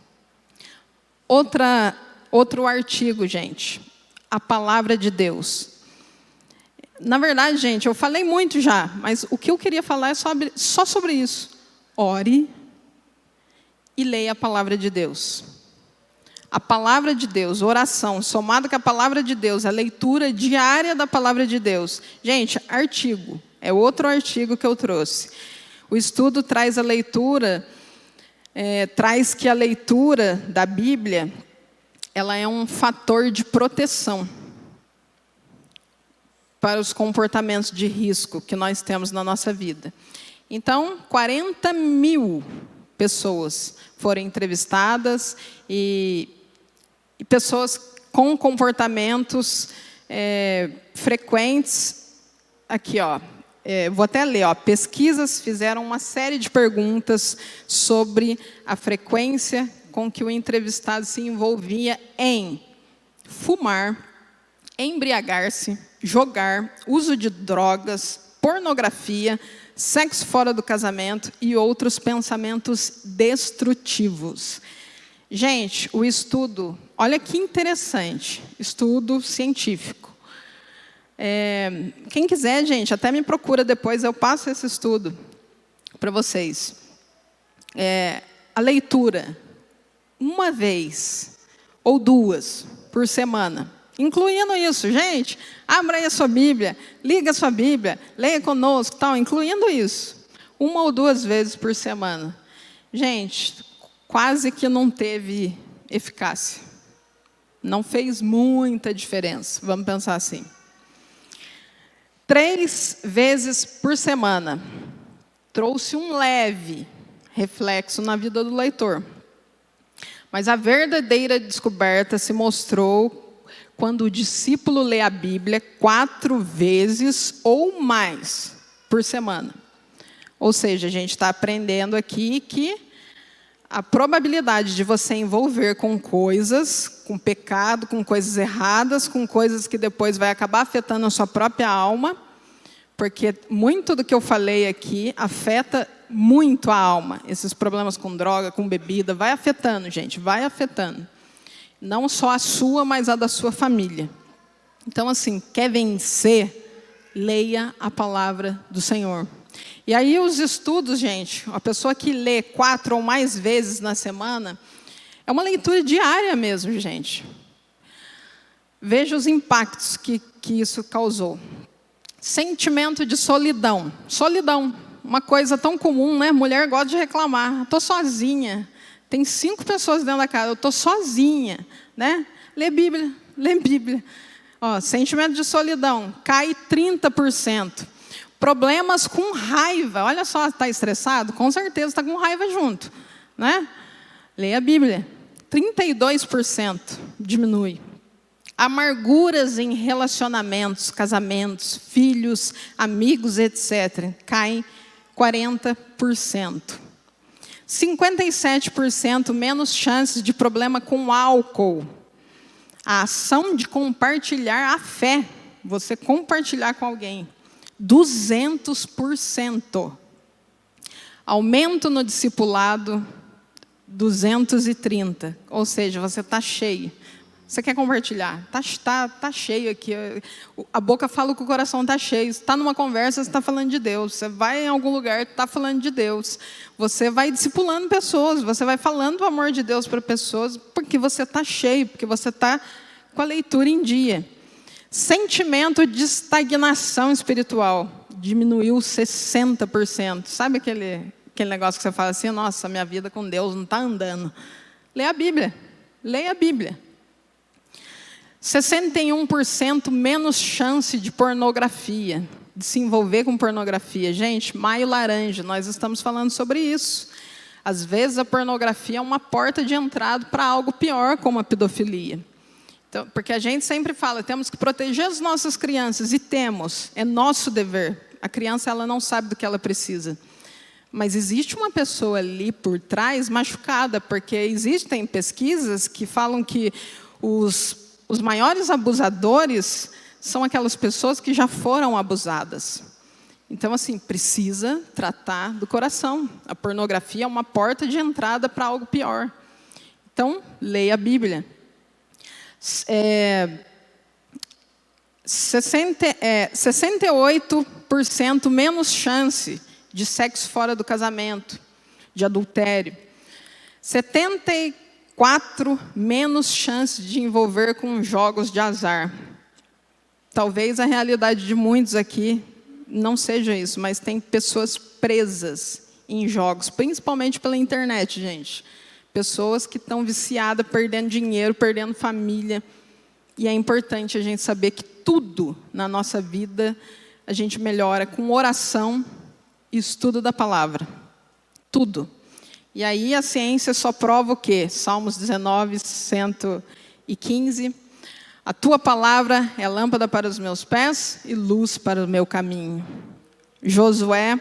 Speaker 1: Outro artigo, gente. A palavra de Deus. Na verdade, gente, eu falei muito já, mas o que eu queria falar é só sobre isso. Ore e leia a palavra de Deus. A palavra de Deus, oração, somado com a palavra de Deus, a leitura diária da palavra de Deus. Gente, artigo, é outro artigo que eu trouxe. O estudo traz a leitura, traz que a leitura da Bíblia, ela é um fator de proteção para os comportamentos de risco que nós temos na nossa vida. Então, 40 mil pessoas foram entrevistadas e pessoas com comportamentos frequentes. Aqui, ó, vou até ler. Ó, pesquisas fizeram uma série de perguntas sobre a frequência com que o entrevistado se envolvia em fumar, embriagar-se, jogar, uso de drogas, pornografia, sexo fora do casamento e outros pensamentos destrutivos. Gente, o estudo, olha que interessante, estudo científico. Quem quiser, gente, até me procura depois, eu passo esse estudo para vocês. A leitura, uma vez ou duas por semana, incluindo isso, gente, abra aí a sua Bíblia, liga a sua Bíblia, leia conosco, tal, incluindo isso, uma ou duas vezes por semana. Gente, quase que não teve eficácia. Não fez muita diferença, vamos pensar assim. 3 vezes por semana, trouxe um leve reflexo na vida do leitor. Mas a verdadeira descoberta se mostrou quando o discípulo lê a Bíblia 4 vezes ou mais por semana. Ou seja, a gente está aprendendo aqui que a probabilidade de você envolver com coisas, com pecado, com coisas erradas, com coisas que depois vai acabar afetando a sua própria alma, porque muito do que eu falei aqui afeta muito a alma. Esses problemas com droga, com bebida, vai afetando, gente, vai afetando. Não só a sua, mas a da sua família. Então, assim, quer vencer? Leia a palavra do Senhor. E aí os estudos, gente, a pessoa que lê 4 ou mais vezes na semana, é uma leitura diária mesmo, gente. Veja os impactos que isso causou. Sentimento de solidão. Solidão, uma coisa tão comum, né? Mulher gosta de reclamar. Estou sozinha. Tem 5 pessoas dentro da casa, eu estou sozinha, né? Lê Bíblia, lê Bíblia. Ó, sentimento de solidão, cai 30%. Problemas com raiva, olha só, está estressado? Com certeza está com raiva junto, né? Lê a Bíblia, 32% diminui. Amarguras em relacionamentos, casamentos, filhos, amigos, etc., caem 40%. 57% menos chances de problema com álcool. A ação de compartilhar a fé, você compartilhar com alguém, 200%. Aumento no discipulado, 230%. Ou seja, você está cheio. Você quer compartilhar? Tá cheio aqui. A boca fala que o coração está cheio. Você está numa conversa, você está falando de Deus. Você vai em algum lugar, está falando de Deus. Você vai discipulando pessoas. Você vai falando do amor de Deus para pessoas, porque você está cheio, porque você está com a leitura em dia. Sentimento de estagnação espiritual diminuiu 60%. Sabe aquele negócio que você fala assim, nossa, minha vida com Deus não está andando. Leia a Bíblia. Leia a Bíblia. 61% menos chance de pornografia, de se envolver com pornografia. Gente, maio laranja, nós estamos falando sobre isso. Às vezes a pornografia é uma porta de entrada para algo pior, como a pedofilia. Então, porque a gente sempre fala, temos que proteger as nossas crianças, e temos, é nosso dever. A criança, ela não sabe do que ela precisa. Mas existe uma pessoa ali por trás machucada, porque existem pesquisas que falam que os maiores abusadores são aquelas pessoas que já foram abusadas. Então, assim, precisa tratar do coração. A pornografia é uma porta de entrada para algo pior. Então, leia a Bíblia. 68% menos chance de sexo fora do casamento, de adultério. 74% menos chance de envolver com jogos de azar. Talvez a realidade de muitos aqui não seja isso, mas tem pessoas presas em jogos, principalmente pela internet, gente. Pessoas que estão viciadas, perdendo dinheiro, perdendo família. E é importante a gente saber que tudo na nossa vida a gente melhora com oração e estudo da palavra. Tudo. E aí a ciência só prova o quê? Salmos 19, 115. A tua palavra é lâmpada para os meus pés e luz para o meu caminho. Josué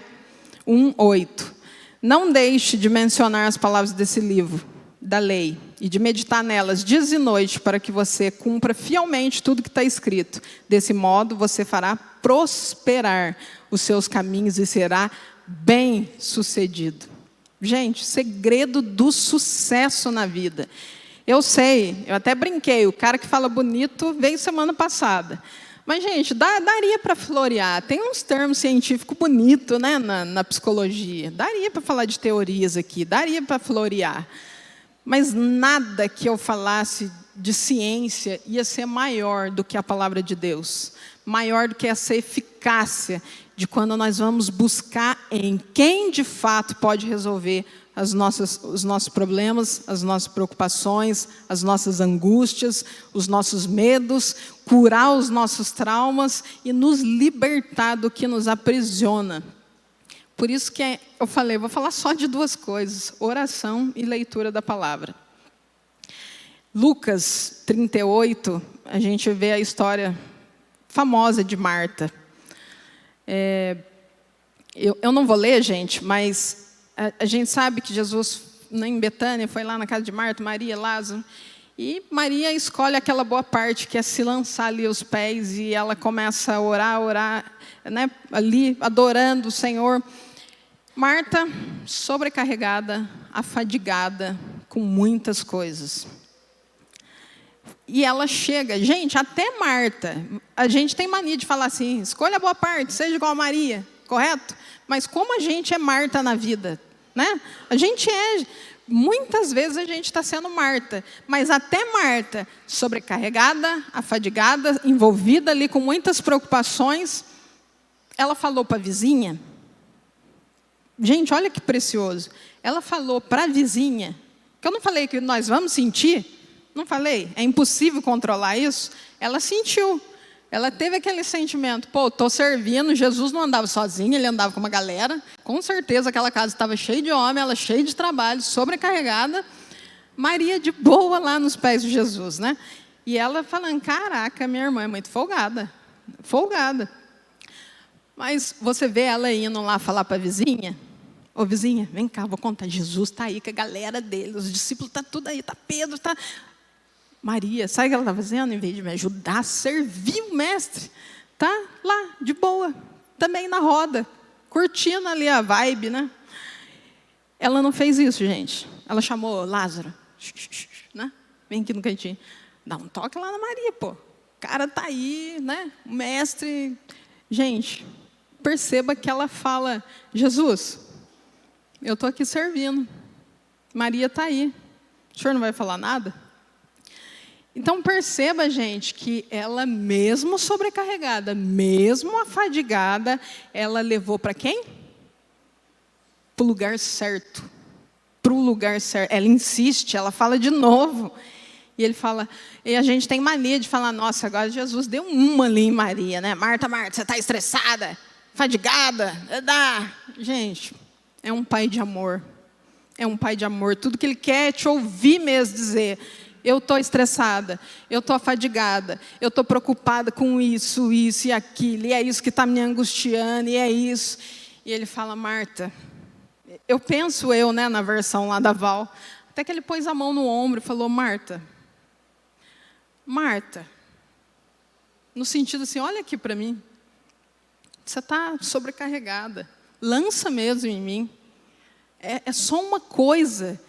Speaker 1: 1:8. Não deixe de mencionar as palavras desse livro, da lei, e de meditar nelas dia e noite, para que você cumpra fielmente tudo que está escrito. Desse modo, você fará prosperar os seus caminhos e será bem-sucedido. Gente, segredo do sucesso na vida. Eu sei, eu até brinquei, o cara que fala bonito veio semana passada. Mas, gente, daria para florear. Tem uns termos científicos bonitos, né, na psicologia. Daria para falar de teorias aqui, daria para florear. Mas nada que eu falasse de ciência ia ser maior do que a palavra de Deus. Maior do que essa eficácia de quando nós vamos buscar em quem de fato pode resolver os nossos problemas, as nossas preocupações, as nossas angústias, os nossos medos, curar os nossos traumas e nos libertar do que nos aprisiona. Por isso que eu falei, vou falar só de duas coisas, oração e leitura da palavra. Lucas 38, a gente vê a história famosa de Marta. Eu não vou ler, gente, mas a gente sabe que Jesus, em Betânia, foi lá na casa de Marta, Maria, Lázaro, e Maria escolhe aquela boa parte, que é se lançar ali aos pés, e ela começa a orar, né, ali, adorando o Senhor. Marta, sobrecarregada, afadigada, com muitas coisas. E ela chega, gente, até Marta, a gente tem mania de falar assim, escolha a boa parte, seja igual a Maria, correto? Mas como a gente é Marta na vida, né? A gente muitas vezes a gente está sendo Marta, mas até Marta, sobrecarregada, afadigada, envolvida ali com muitas preocupações, ela falou para a vizinha, gente, olha que precioso, ela falou para a vizinha, que eu não falei que nós vamos sentir, não falei? É impossível controlar isso. Ela sentiu. Ela teve aquele sentimento. Pô, estou servindo. Jesus não andava sozinho, ele andava com uma galera. Com certeza aquela casa estava cheia de homem, ela cheia de trabalho, sobrecarregada. Maria de boa lá nos pés de Jesus, né? E ela falando, caraca, minha irmã é muito folgada. Folgada. Mas você vê ela indo lá falar para a vizinha. Ô vizinha, vem cá, vou contar. Jesus está aí com a galera dele. Os discípulos estão tudo aí. Está Pedro, está... Maria, sabe o que ela está fazendo? Em vez de me ajudar a servir o mestre, está lá, de boa, também na roda, curtindo ali a vibe, né? Ela não fez isso, gente. Ela chamou Lázaro, né? Vem aqui no cantinho. Dá um toque lá na Maria, pô. O cara está aí, né? O mestre. Gente, perceba que ela fala, Jesus, eu estou aqui servindo. Maria está aí. O senhor não vai falar nada? Então perceba, gente, que ela mesmo sobrecarregada, mesmo afadigada, ela levou para quem? Para o lugar certo. Para o lugar certo. Ela insiste, ela fala de novo. E ele fala, e a gente tem mania de falar, nossa, agora Jesus deu uma ali em Maria, né? Marta, você está estressada, fadigada, gente, é um pai de amor. É um pai de amor. Tudo que ele quer é te ouvir mesmo dizer, eu estou estressada, eu estou afadigada, eu estou preocupada com isso e aquilo, e é isso que está me angustiando, e é isso. E ele fala, Marta, eu penso né, na versão lá da Val, até que ele pôs a mão no ombro e falou, Marta, no sentido assim, olha aqui para mim, você está sobrecarregada, lança mesmo em mim, é só uma coisa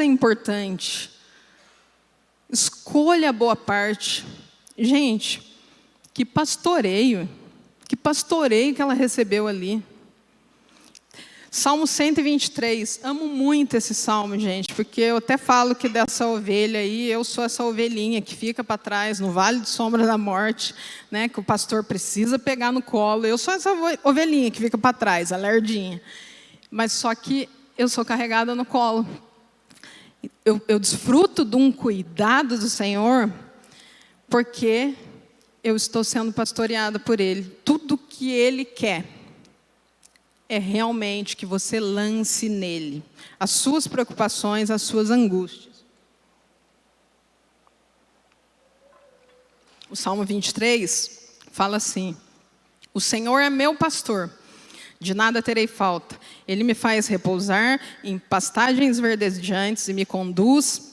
Speaker 1: importante. Escolha a boa parte. Gente, Que pastoreio que ela recebeu ali. Salmo 123, amo muito esse salmo, gente, porque eu até falo que dessa ovelha aí, eu sou essa ovelhinha que fica para trás, no vale de sombra da morte, né, que o pastor precisa pegar no colo. Eu sou essa ovelhinha que fica para trás, a lerdinha. Mas só que eu sou carregada no colo. Eu desfruto de um cuidado do Senhor, porque eu estou sendo pastoreada por Ele. Tudo que Ele quer é realmente que você lance nele as suas preocupações, as suas angústias. O Salmo 23 fala assim: o Senhor é meu pastor, de nada terei falta. Ele me faz repousar em pastagens verdejantes e me conduz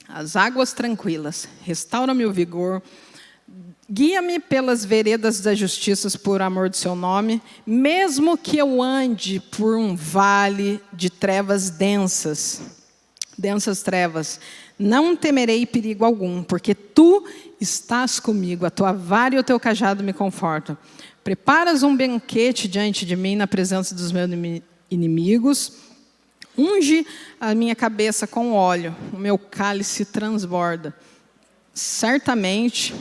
Speaker 1: às águas tranquilas. Restaura-me o vigor. Guia-me pelas veredas da justiça por amor do seu nome, mesmo que eu ande por um vale de trevas densas trevas, não temerei perigo algum, porque tu estás comigo, a tua vara e o teu cajado me confortam. Preparas um banquete diante de mim na presença dos meus inimigos, unge a minha cabeça com óleo, o meu cálice transborda. Certamente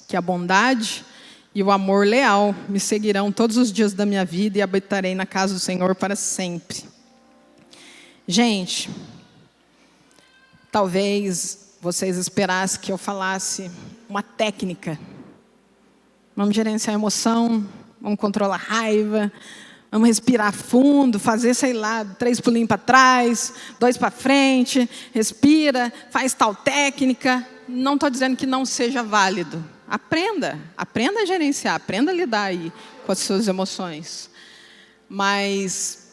Speaker 1: que a bondade e o amor leal me seguirão todos os dias da minha vida e habitarei na casa do Senhor para sempre. Gente, talvez vocês esperassem que eu falasse uma técnica. Vamos gerenciar a emoção, vamos controlar a raiva, vamos respirar fundo, fazer, 3 pulinhos para trás, 2 para frente, respira, faz tal técnica. Não estou dizendo que não seja válido. Aprenda a gerenciar, aprenda a lidar aí com as suas emoções. Mas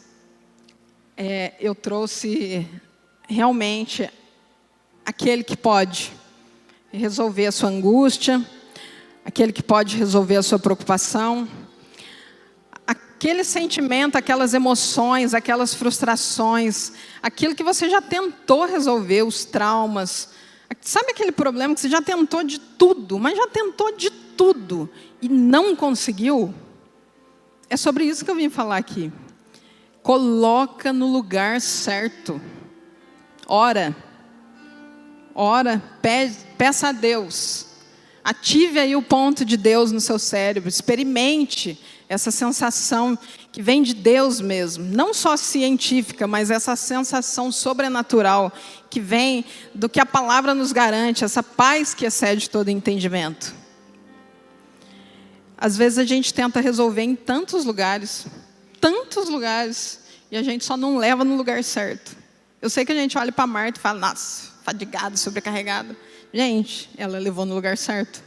Speaker 1: eu trouxe realmente aquele que pode resolver a sua angústia, aquele que pode resolver a sua preocupação, aquele sentimento, aquelas emoções, aquelas frustrações, aquilo que você já tentou resolver, os traumas. Sabe aquele problema que você já tentou de tudo, mas já tentou de tudo e não conseguiu? É sobre isso que eu vim falar aqui. Coloca no lugar certo. Ora, peça a Deus. Ative aí o ponto de Deus no seu cérebro. Experimente essa sensação que vem de Deus mesmo. Não só científica, mas essa sensação sobrenatural que vem do que a palavra nos garante. Essa paz que excede todo entendimento. Às vezes a gente tenta resolver em tantos lugares, e a gente só não leva no lugar certo. Eu sei que a gente olha para Marta e fala, nossa, fadigada, sobrecarregada. Gente, ela levou no lugar certo.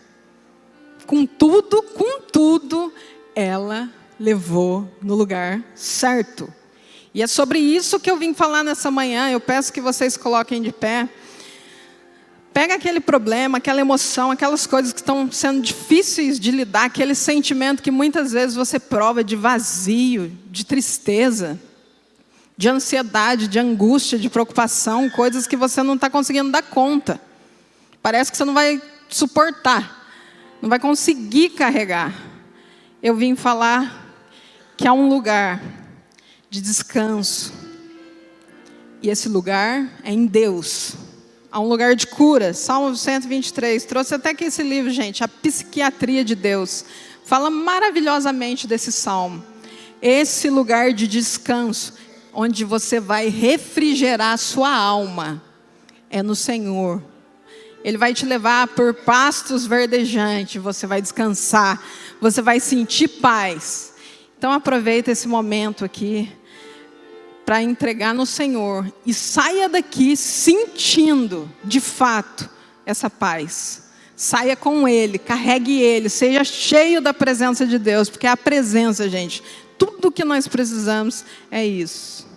Speaker 1: Com tudo, ela levou no lugar certo. E é sobre isso que eu vim falar nessa manhã. Eu peço que vocês coloquem de pé. Pega aquele problema, aquela emoção, aquelas coisas que estão sendo difíceis de lidar, aquele sentimento que muitas vezes você prova de vazio, de tristeza, de ansiedade, de angústia, de preocupação, coisas que você não está conseguindo dar conta. Parece que você não vai suportar, não vai conseguir carregar. Eu vim falar que há um lugar de descanso. E esse lugar é em Deus. Há um lugar de cura. Salmo 123. Trouxe até aqui esse livro, gente. A Psiquiatria de Deus. Fala maravilhosamente desse salmo. Esse lugar de descanso, onde você vai refrigerar a sua alma, é no Senhor. Ele vai te levar por pastos verdejantes. Você vai descansar. Você vai sentir paz. Então aproveita esse momento aqui para entregar no Senhor e saia daqui sentindo, de fato, essa paz. Saia com Ele, carregue Ele, seja cheio da presença de Deus, porque a presença, gente, tudo que nós precisamos é isso.